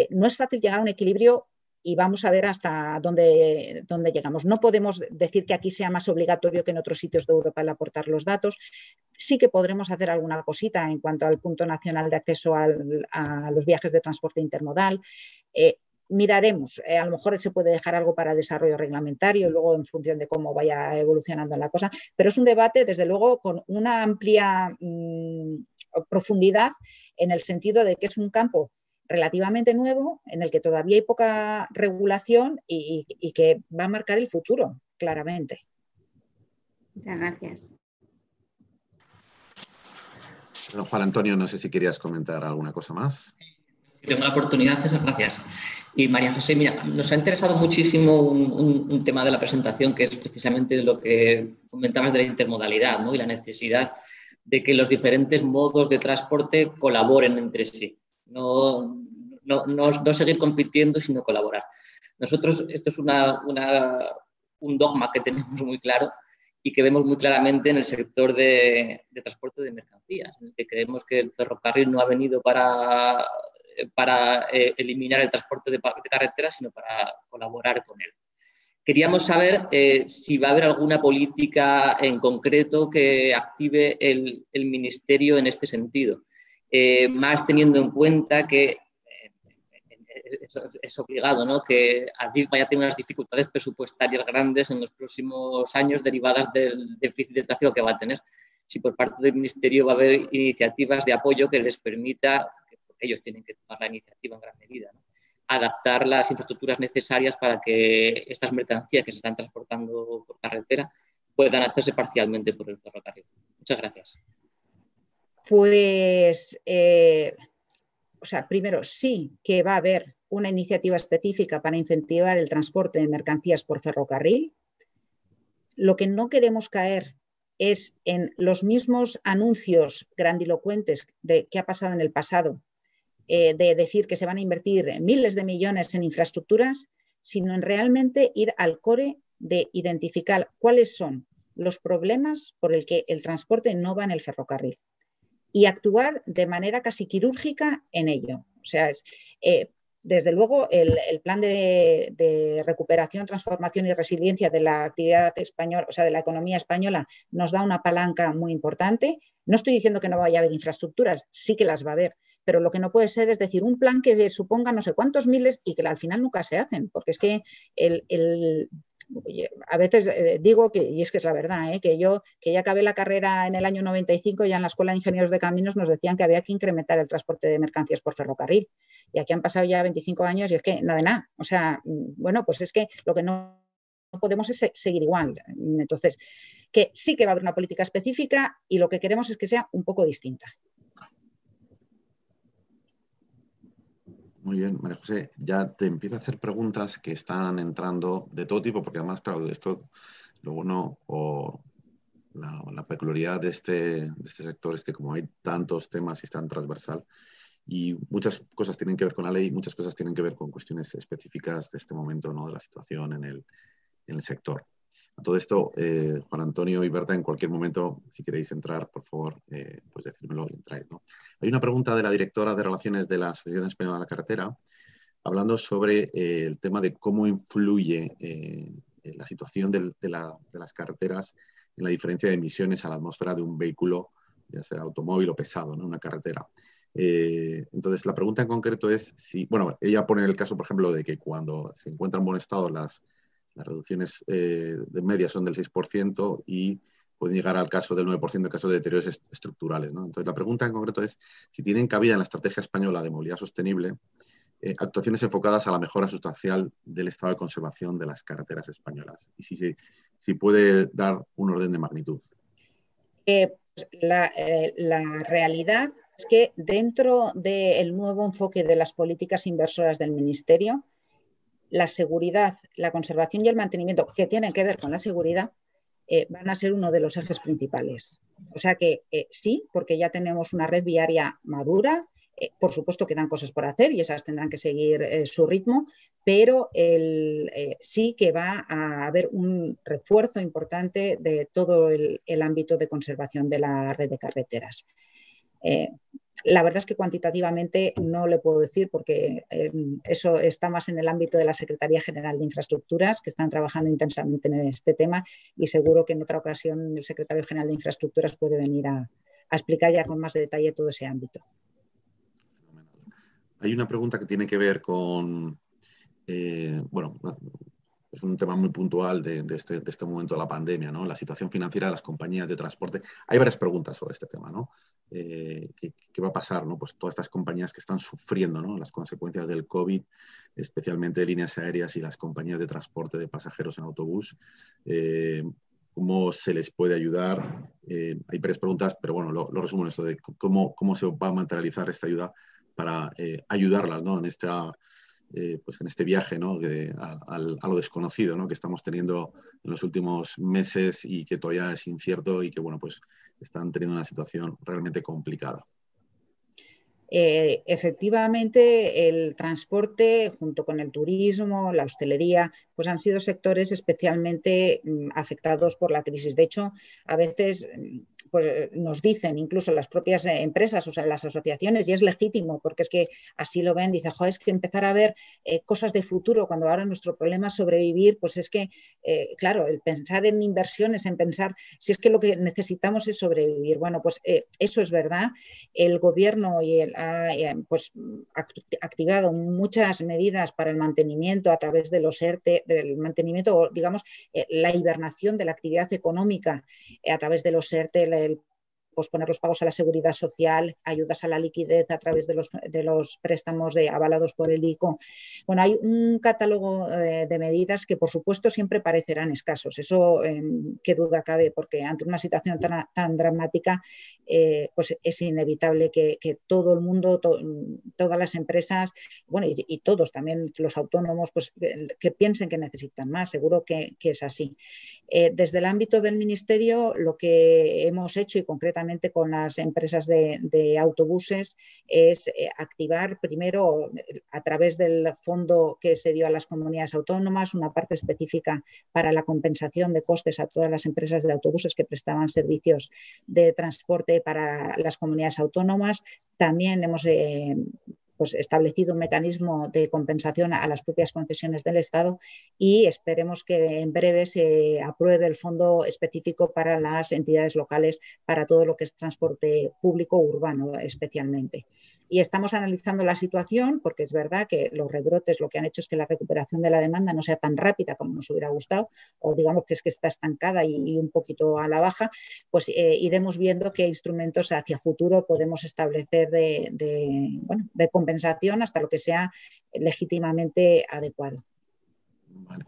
[SPEAKER 2] no es fácil llegar a un equilibrio y vamos a ver hasta dónde llegamos. No podemos decir que aquí sea más obligatorio que en otros sitios de Europa el aportar los datos. Sí que podremos hacer alguna cosita en cuanto al punto nacional de acceso a los viajes de transporte intermodal. Miraremos, a lo mejor se puede dejar algo para desarrollo reglamentario y luego en función de cómo vaya evolucionando la cosa, pero es un debate desde luego con una amplia profundidad en el sentido de que es un campo relativamente nuevo, en el que todavía hay poca regulación y que va a marcar el futuro, claramente.
[SPEAKER 3] Muchas gracias.
[SPEAKER 1] Bueno, Juan Antonio, no sé si querías comentar alguna cosa más.
[SPEAKER 4] Tengo la oportunidad, César, gracias. Y María José, mira, nos ha interesado muchísimo un tema de la presentación que es precisamente lo que comentabas de la intermodalidad, ¿no?, y la necesidad de que los diferentes modos de transporte colaboren entre sí. No seguir compitiendo, sino colaborar. Nosotros, esto es un dogma que tenemos muy claro y que vemos muy claramente en el sector de transporte de mercancías, en el que creemos que el ferrocarril no ha venido para eliminar el transporte de carretera, sino para colaborar con él. Queríamos saber si va a haber alguna política en concreto que active el Ministerio en este sentido, más teniendo en cuenta que es obligado, ¿no?, que Adif vaya a tener unas dificultades presupuestarias grandes en los próximos años derivadas del déficit de tráfico que va a tener. Si por parte del Ministerio va a haber iniciativas de apoyo que les permita, porque ellos tienen que tomar la iniciativa en gran medida, ¿no?, adaptar las infraestructuras necesarias para que estas mercancías que se están transportando por carretera puedan hacerse parcialmente por el ferrocarril. Muchas gracias.
[SPEAKER 2] Pues, o sea, primero sí que va a haber una iniciativa específica para incentivar el transporte de mercancías por ferrocarril. Lo que no queremos caer es en los mismos anuncios grandilocuentes de qué ha pasado en el pasado, de decir que se van a invertir miles de millones en infraestructuras, sino en realmente ir al core de identificar cuáles son los problemas por el que el transporte no va en el ferrocarril y actuar de manera casi quirúrgica en ello. O sea, desde luego el plan de recuperación, transformación y resiliencia de la actividad española, o sea, de la economía española, nos da una palanca muy importante. No estoy diciendo que no vaya a haber infraestructuras, sí que las va a haber, pero lo que no puede ser es decir un plan que suponga no sé cuántos miles y que al final nunca se hacen, porque es que a veces digo que, y es que es la verdad, que yo que ya acabé la carrera en el año 95, ya en la Escuela de Ingenieros de Caminos nos decían que había que incrementar el transporte de mercancías por ferrocarril. Y aquí han pasado ya 25 años y es que nada de nada. O sea, bueno, pues es que lo que no podemos es seguir igual. Entonces, que sí que va a haber una política específica y lo que queremos es que sea un poco distinta.
[SPEAKER 1] Muy bien, María José, ya te empiezo a hacer preguntas que están entrando de todo tipo, porque además, claro, esto, lo bueno o la peculiaridad de este sector es que como hay tantos temas y es tan transversal, y muchas cosas tienen que ver con la ley, muchas cosas tienen que ver con cuestiones específicas de este momento, ¿no? De la situación en el sector. A todo esto, Juan Antonio y Berta, en cualquier momento, si queréis entrar, por favor, pues decírmelo y entráis, ¿no? Hay una pregunta de la directora de Relaciones de la Asociación Española de la Carretera, hablando sobre el tema de cómo influye la situación de las carreteras en la diferencia de emisiones a la atmósfera de un vehículo, ya sea automóvil o pesado, ¿no? Una carretera. Entonces, la pregunta en concreto es si, bueno, ella pone el caso, por ejemplo, de que cuando se encuentran en buen estado las reducciones de media son del 6% y pueden llegar al caso del 9% en caso de deterioros estructurales, ¿no? Entonces, la pregunta en concreto es si tienen cabida en la estrategia española de movilidad sostenible actuaciones enfocadas a la mejora sustancial del estado de conservación de las carreteras españolas y si puede dar un orden de magnitud.
[SPEAKER 2] La realidad es que dentro del nuevo enfoque de las políticas inversoras del Ministerio, la seguridad, la conservación y el mantenimiento, que tienen que ver con la seguridad, van a ser uno de los ejes principales. O sea que sí, porque ya tenemos una red viaria madura, por supuesto quedan cosas por hacer y esas tendrán que seguir su ritmo, pero sí que va a haber un refuerzo importante de todo el ámbito de conservación de la red de carreteras. La verdad es que cuantitativamente no le puedo decir porque eso está más en el ámbito de la Secretaría General de Infraestructuras, que están trabajando intensamente en este tema y seguro que en otra ocasión el Secretario General de Infraestructuras puede venir a explicar ya con más detalle todo ese ámbito.
[SPEAKER 1] Hay una pregunta que tiene que ver con, bueno, es un tema muy puntual de este momento de la pandemia, ¿no? La situación financiera de las compañías de transporte. Hay varias preguntas sobre este tema, ¿no? ¿Qué va a pasar, ¿no? Pues todas estas compañías que están sufriendo, ¿no? Las consecuencias del COVID, especialmente de líneas aéreas y las compañías de transporte de pasajeros en autobús. ¿Cómo se les puede ayudar? Hay varias preguntas, pero bueno, lo resumo en esto de cómo se va a materializar esta ayuda para ayudarlas, ¿no? Pues en este viaje, ¿no? a lo desconocido, ¿no? Que estamos teniendo en los últimos meses y que todavía es incierto y que bueno, pues están teniendo una situación realmente complicada.
[SPEAKER 2] Efectivamente, el transporte junto con el turismo, la hostelería, pues han sido sectores especialmente afectados por la crisis. De hecho, a veces pues, nos dicen incluso las propias empresas, o sea, las asociaciones, y es legítimo porque es que así lo ven, dice, es que empezar a ver cosas de futuro cuando ahora nuestro problema es sobrevivir, pues es que, claro, el pensar en inversiones, en pensar si es que lo que necesitamos es sobrevivir. Bueno, pues eso es verdad. El gobierno ha pues, activado muchas medidas para el mantenimiento a través de los ERTE, del mantenimiento, o digamos, la hibernación de la actividad económica a través de los ERTE, el posponer los pagos a la seguridad social, ayudas a la liquidez a través de los préstamos avalados por el ICO. Bueno, hay un catálogo de medidas que, por supuesto, siempre parecerán escasos. Eso, qué duda cabe, porque ante una situación tan dramática, pues es inevitable que todo el mundo, todas las empresas, bueno, y todos, también los autónomos, pues que piensen que necesitan más. Seguro que es así. Desde el ámbito del Ministerio, lo que hemos hecho, y concretamente con las empresas de autobuses, es activar primero, a través del fondo que se dio a las comunidades autónomas, una parte específica para la compensación de costes a todas las empresas de autobuses que prestaban servicios de transporte para las comunidades autónomas. También hemos pues establecido un mecanismo de compensación a las propias concesiones del Estado, y esperemos que en breve se apruebe el fondo específico para las entidades locales para todo lo que es transporte público urbano especialmente. Y estamos analizando la situación, porque es verdad que los rebrotes lo que han hecho es que la recuperación de la demanda no sea tan rápida como nos hubiera gustado, o digamos que es que está estancada y un poquito a la baja. Pues iremos viendo qué instrumentos hacia futuro podemos establecer de compensación hasta lo que sea legítimamente adecuado.
[SPEAKER 1] Vale.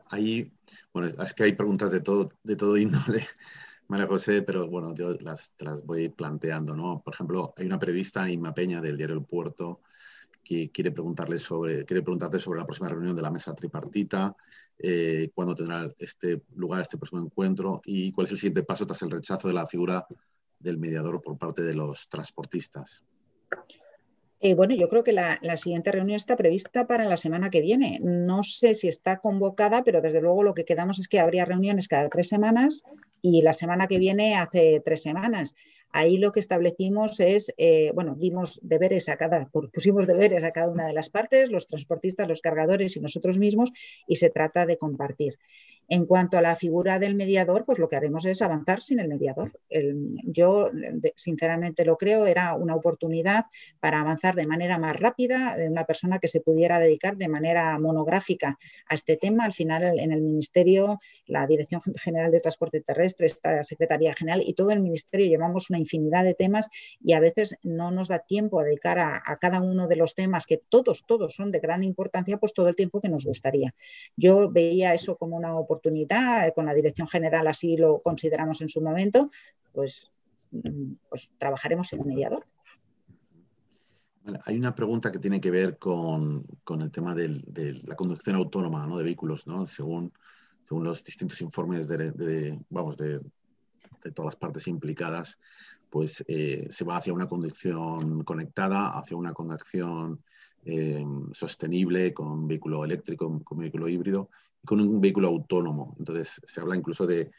[SPEAKER 1] Bueno, es que hay preguntas de todo índole, María José, pero bueno, yo te las voy planteando, ¿no? Por ejemplo, hay una periodista, Inma Peña, del diario El Puerto, que quiere preguntarte sobre la próxima reunión de la mesa tripartita, cuándo tendrá lugar este próximo encuentro y cuál es el siguiente paso tras el rechazo de la figura del mediador por parte de los transportistas.
[SPEAKER 2] Bueno, yo creo que la siguiente reunión está prevista para la semana que viene. No sé si está convocada, pero desde luego lo que quedamos es que habría reuniones cada 3 semanas y la semana que viene hace 3 semanas. Ahí lo que establecimos es, dimos deberes pusimos deberes a cada una de las partes, los transportistas, los cargadores y nosotros mismos, y se trata de compartir. En cuanto a la figura del mediador, pues lo que haremos es avanzar sin el mediador. Yo sinceramente lo creo, era una oportunidad para avanzar de manera más rápida, de una persona que se pudiera dedicar de manera monográfica a este tema. Al final, en el Ministerio, la Dirección General de Transporte Terrestre, esta Secretaría General y todo el Ministerio llevamos una infinidad de temas y a veces no nos da tiempo a dedicar a cada uno de los temas, que todos son de gran importancia, pues todo el tiempo que nos gustaría. Yo veía eso como una oportunidad, con la Dirección General así lo consideramos en su momento, pues trabajaremos sin mediador.
[SPEAKER 1] Vale, hay una pregunta que tiene que ver con el tema de la conducción autónoma, ¿no? De vehículos, ¿no? Según los distintos informes de todas las partes implicadas, pues se va hacia una conducción conectada, hacia una conducción sostenible con vehículo eléctrico, con vehículo híbrido y con un vehículo autónomo. Entonces, se habla incluso de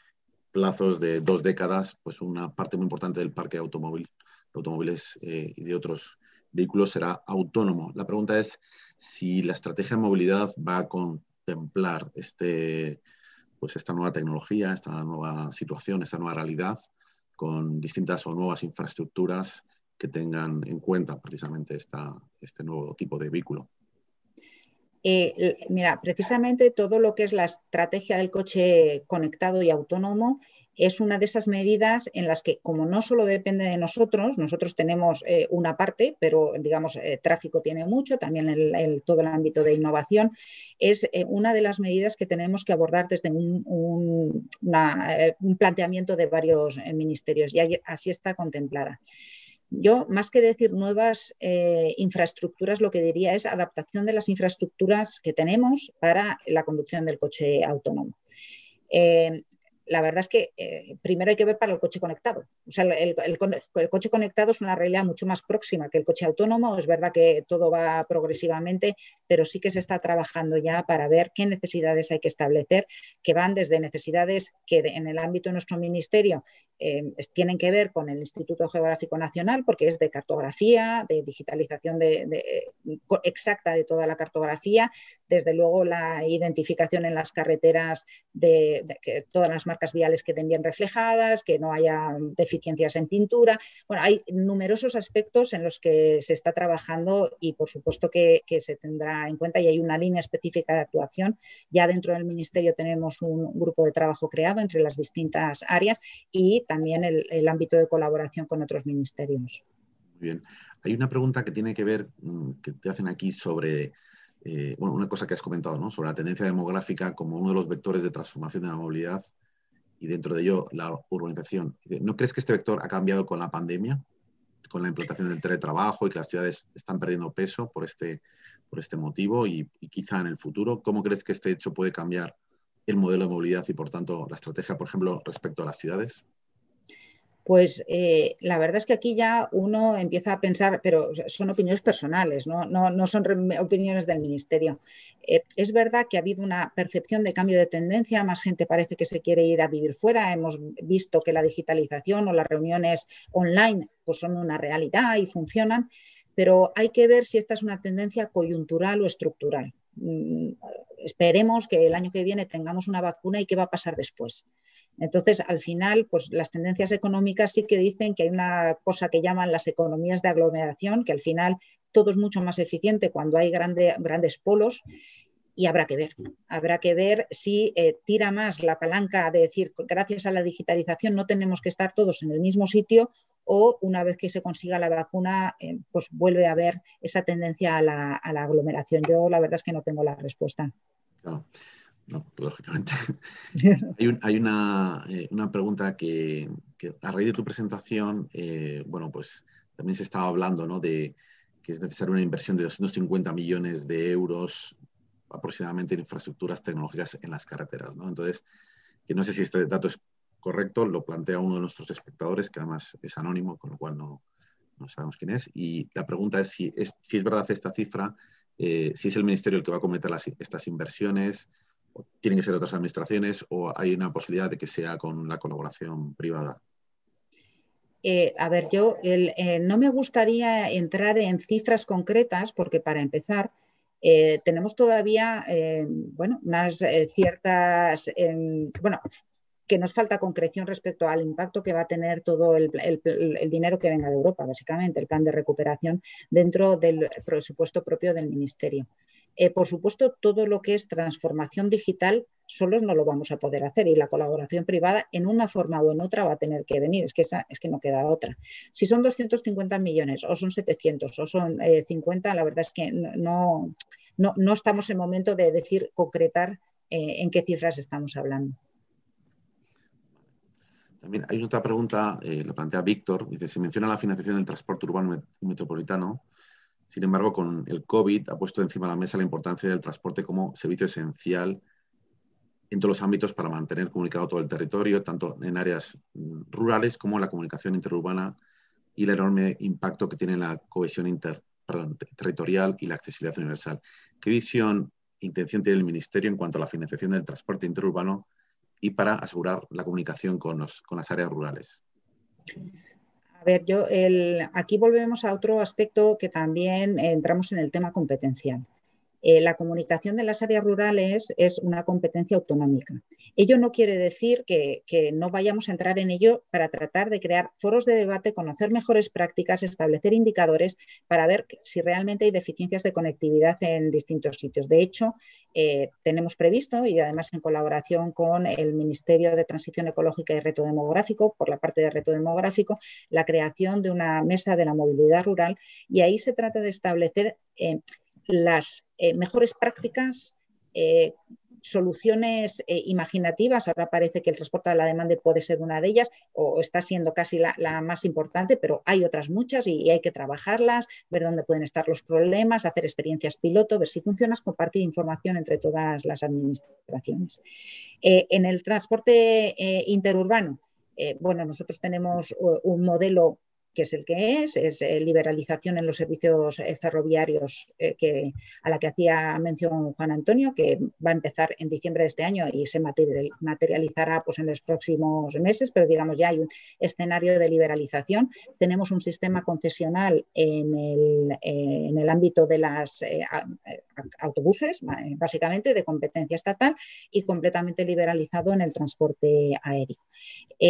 [SPEAKER 1] plazos de 2 décadas, pues una parte muy importante del parque de automóviles y de otros vehículos será autónomo. La pregunta es si la estrategia de movilidad va a contemplar esta nueva tecnología, esta nueva situación, esta nueva realidad, con distintas o nuevas infraestructuras que tengan en cuenta precisamente este nuevo tipo de vehículo.
[SPEAKER 2] Mira, precisamente todo lo que es la estrategia del coche conectado y autónomo es una de esas medidas en las que, como no solo depende de nosotros tenemos una parte, pero digamos, tráfico tiene mucho, también todo el ámbito de innovación, es una de las medidas que tenemos que abordar desde un planteamiento de varios ministerios, y así está contemplada. Yo, más que decir nuevas infraestructuras, lo que diría es adaptación de las infraestructuras que tenemos para la conducción del coche autónomo. La verdad es que primero hay que ver para el coche conectado. O sea, el coche conectado es una realidad mucho más próxima que el coche autónomo. Es verdad que todo va progresivamente, pero sí que se está trabajando ya para ver qué necesidades hay que establecer, que van desde necesidades que en el ámbito de nuestro ministerio tienen que ver con el Instituto Geográfico Nacional, porque es de cartografía, de digitalización exacta de toda la cartografía, desde luego la identificación en las carreteras de todas las marcas viales queden bien reflejadas, que no haya deficiencias en pintura. Bueno, hay numerosos aspectos en los que se está trabajando y por supuesto que se tendrá en cuenta, y hay una línea específica de actuación. Ya dentro del Ministerio tenemos un grupo de trabajo creado entre las distintas áreas y también el ámbito de colaboración con otros ministerios.
[SPEAKER 1] Muy bien. Hay una pregunta que tiene que ver, que te hacen aquí sobre, bueno, una cosa que has comentado, ¿no? Sobre la tendencia demográfica como uno de los vectores de transformación de la movilidad y dentro de ello la urbanización. ¿No crees que este vector ha cambiado con la pandemia, con la implantación del teletrabajo y que las ciudades están perdiendo peso por este motivo y quizá en el futuro? ¿Cómo crees que este hecho puede cambiar el modelo de movilidad y, por tanto, la estrategia, por ejemplo, respecto a las ciudades?
[SPEAKER 2] Pues la verdad es que aquí ya uno empieza a pensar, pero son opiniones personales, no son opiniones del Ministerio. Es verdad que ha habido una percepción de cambio de tendencia, más gente parece que se quiere ir a vivir fuera, hemos visto que la digitalización o las reuniones online pues son una realidad y funcionan, pero hay que ver si esta es una tendencia coyuntural o estructural. Esperemos que el año que viene tengamos una vacuna y qué va a pasar después. Entonces, al final, pues las tendencias económicas sí que dicen que hay una cosa que llaman las economías de aglomeración, que al final todo es mucho más eficiente cuando hay grandes polos y habrá que ver si tira más la palanca de decir, gracias a la digitalización no tenemos que estar todos en el mismo sitio o una vez que se consiga la vacuna, pues vuelve a haber esa tendencia a la aglomeración. Yo la verdad es que no tengo la respuesta.
[SPEAKER 1] Claro. No, lógicamente. Hay una pregunta que a raíz de tu presentación, bueno, pues también se estaba hablando, ¿no? De que es necesaria una inversión de 250 millones de euros aproximadamente en infraestructuras tecnológicas en las carreteras, ¿no? Entonces, que no sé si este dato es correcto, lo plantea uno de nuestros espectadores, que además es anónimo, con lo cual no sabemos quién es. Y la pregunta es si es verdad esta cifra, si es el Ministerio el que va a cometer estas inversiones, tienen que ser otras administraciones o hay una posibilidad de que sea con la colaboración privada.
[SPEAKER 2] A ver, yo no me gustaría entrar en cifras concretas porque para empezar tenemos todavía bueno, unas ciertas, bueno, que nos falta concreción respecto al impacto que va a tener todo el dinero que venga de Europa, básicamente, el plan de recuperación dentro del presupuesto propio del Ministerio. Por supuesto, todo lo que es transformación digital solos no lo vamos a poder hacer y la colaboración privada en una forma o en otra va a tener que venir, es que no queda otra. Si son 250 millones o son 700 o son 50, la verdad es que no estamos en momento de decir, concretar en qué cifras estamos hablando.
[SPEAKER 1] También hay otra pregunta, la plantea Víctor, dice, se menciona la financiación del transporte urbano metropolitano. Sin embargo, con el COVID ha puesto encima de la mesa la importancia del transporte como servicio esencial en todos los ámbitos para mantener comunicado todo el territorio, tanto en áreas rurales como en la comunicación interurbana y el enorme impacto que tiene la cohesión territorial y la accesibilidad universal. ¿Qué visión e intención tiene el Ministerio en cuanto a la financiación del transporte interurbano y para asegurar la comunicación con las áreas rurales?
[SPEAKER 2] A ver, aquí volvemos a otro aspecto que también entramos en el tema competencial. La comunicación de las áreas rurales es una competencia autonómica. Ello no quiere decir que no vayamos a entrar en ello para tratar de crear foros de debate, conocer mejores prácticas, establecer indicadores para ver si realmente hay deficiencias de conectividad en distintos sitios. De hecho, tenemos previsto, y además en colaboración con el Ministerio de Transición Ecológica y Reto Demográfico, por la parte de reto demográfico, la creación de una mesa de la movilidad rural y ahí se trata de establecer las mejores prácticas, soluciones imaginativas. Ahora parece que el transporte a la demanda puede ser una de ellas o está siendo casi la más importante, pero hay otras muchas y hay que trabajarlas, ver dónde pueden estar los problemas, hacer experiencias piloto, ver si funciona, compartir información entre todas las administraciones. En el transporte interurbano, bueno, nosotros tenemos un modelo que es el que es liberalización en los servicios ferroviarios a la que hacía mención Juan Antonio, que va a empezar en diciembre de este año y se materializará pues, en los próximos meses, pero digamos ya hay un escenario de liberalización. Tenemos un sistema concesional en el ámbito de los autobuses, básicamente de competencia estatal, y completamente liberalizado en el transporte aéreo.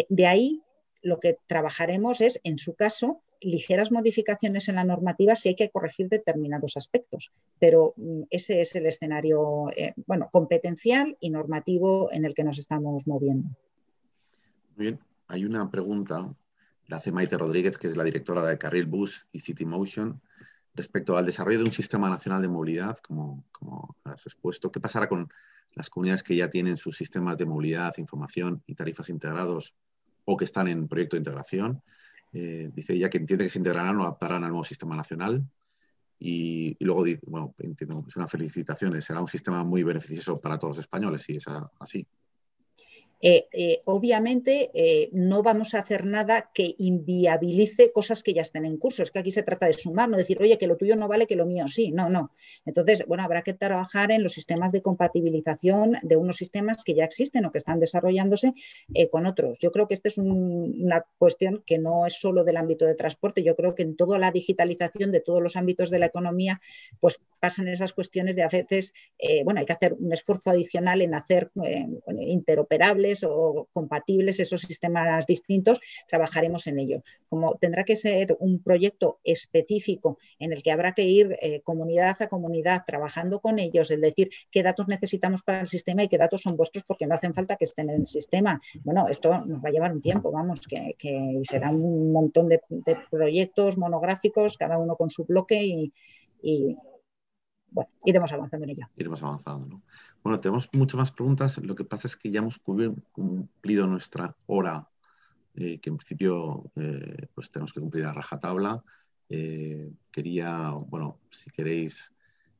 [SPEAKER 2] De ahí lo que trabajaremos es, en su caso, ligeras modificaciones en la normativa si hay que corregir determinados aspectos, pero ese es el escenario competencial y normativo en el que nos estamos moviendo.
[SPEAKER 1] Muy bien, hay una pregunta, la hace Maite Rodríguez, que es la directora de Carril Bus y City Motion, respecto al desarrollo de un sistema nacional de movilidad, como has expuesto. ¿Qué pasará con las comunidades que ya tienen sus sistemas de movilidad, información y tarifas integrados o que están en proyecto de integración? Dice ella que entiende que se integrarán o adaptarán al nuevo sistema nacional. Y luego dice, bueno, entiendo, es una felicitación, será un sistema muy beneficioso para todos los españoles, si es así.
[SPEAKER 2] Obviamente no vamos a hacer nada que inviabilice cosas que ya estén en curso. Es que aquí se trata de sumar, no decir, oye, que lo tuyo no vale, que lo mío sí. No. Entonces, bueno, habrá que trabajar en los sistemas de compatibilización de unos sistemas que ya existen o que están desarrollándose con otros. Yo creo que esta es una cuestión que no es solo del ámbito de transporte. Yo creo que en toda la digitalización de todos los ámbitos de la economía, pues pasan esas cuestiones de a veces, hay que hacer un esfuerzo adicional en hacer interoperables o compatibles esos sistemas distintos, trabajaremos en ello. Como tendrá que ser un proyecto específico en el que habrá que ir comunidad a comunidad trabajando con ellos, el decir qué datos necesitamos para el sistema y qué datos son vuestros porque no hacen falta que estén en el sistema. Bueno, esto nos va a llevar un tiempo, vamos, que será un montón de proyectos monográficos, cada uno con su bloque y bueno, iremos avanzando en ello.
[SPEAKER 1] Iremos avanzando, ¿no? Bueno, tenemos muchas más preguntas. Lo que pasa es que ya hemos cumplido nuestra hora, que en principio pues tenemos que cumplir a rajatabla. Quería, bueno, si queréis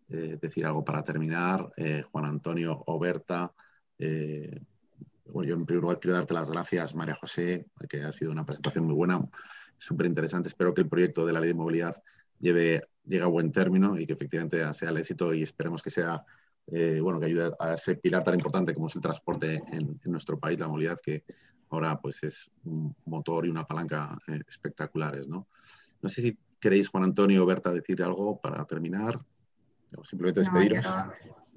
[SPEAKER 1] decir algo para terminar, Juan Antonio o Berta. Bueno, yo en primer lugar quiero darte las gracias, María José, que ha sido una presentación muy buena, súper interesante. Espero que el proyecto de la Ley de Movilidad llegue a buen término y que efectivamente sea el éxito y esperemos que sea, que ayude a ese pilar tan importante como es el transporte en nuestro país, la movilidad, que ahora pues es un motor y una palanca espectaculares, ¿no? No sé si queréis, Juan Antonio o Berta, decir algo para terminar o simplemente despediros.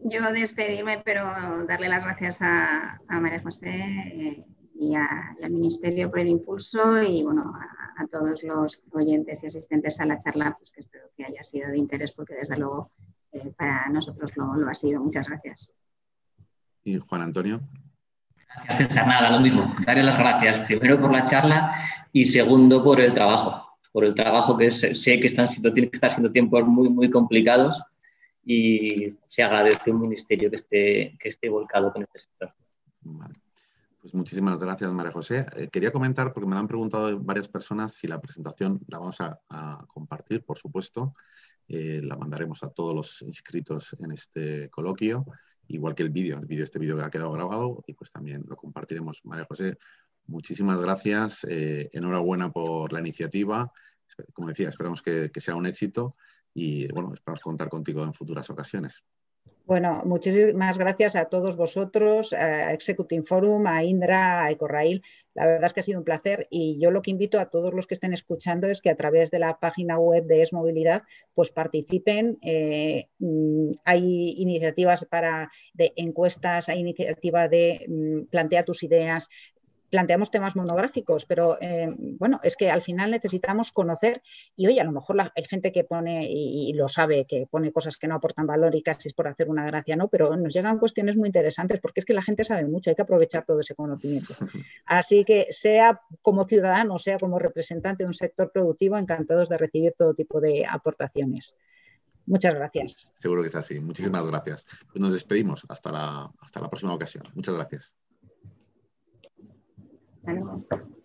[SPEAKER 3] Yo despedirme, pero darle las gracias a María José y al Ministerio por el impulso y bueno, a todos los oyentes y asistentes a la charla, pues que espero que haya sido de interés porque desde luego para nosotros lo ha sido. Muchas gracias.
[SPEAKER 1] ¿Y Juan Antonio?
[SPEAKER 4] Gracias, César. Nada, lo mismo. Darle las gracias primero por la charla y segundo por el trabajo. Por el trabajo que sé que tienen que estar siendo tiempos muy, muy complicados y se agradece un ministerio que esté volcado con este sector.
[SPEAKER 1] Vale. Pues muchísimas gracias, María José. Quería comentar, porque me lo han preguntado varias personas, si la presentación la vamos a compartir, por supuesto. La mandaremos a todos los inscritos en este coloquio, igual que este vídeo que ha quedado grabado, y pues también lo compartiremos. María José, muchísimas gracias. Enhorabuena por la iniciativa. Como decía, esperamos que sea un éxito y bueno, esperamos contar contigo en futuras ocasiones.
[SPEAKER 2] Bueno, muchísimas gracias a todos vosotros, a Executive Forum, a Indra, a Ecorrail. La verdad es que ha sido un placer y yo lo que invito a todos los que estén escuchando es que a través de la página web de EsMovilidad pues participen. Hay iniciativas de encuestas, hay iniciativa de plantea tus ideas. Planteamos temas monográficos, pero es que al final necesitamos conocer y oye, a lo mejor hay gente que pone y lo sabe, que pone cosas que no aportan valor y casi es por hacer una gracia, ¿no? Pero nos llegan cuestiones muy interesantes porque es que la gente sabe mucho, hay que aprovechar todo ese conocimiento. Así que sea como ciudadano, sea como representante de un sector productivo, encantados de recibir todo tipo de aportaciones. Muchas gracias.
[SPEAKER 1] Seguro que es así. Muchísimas gracias. Pues nos despedimos. Hasta la próxima ocasión. Muchas gracias.
[SPEAKER 3] Hasta luego.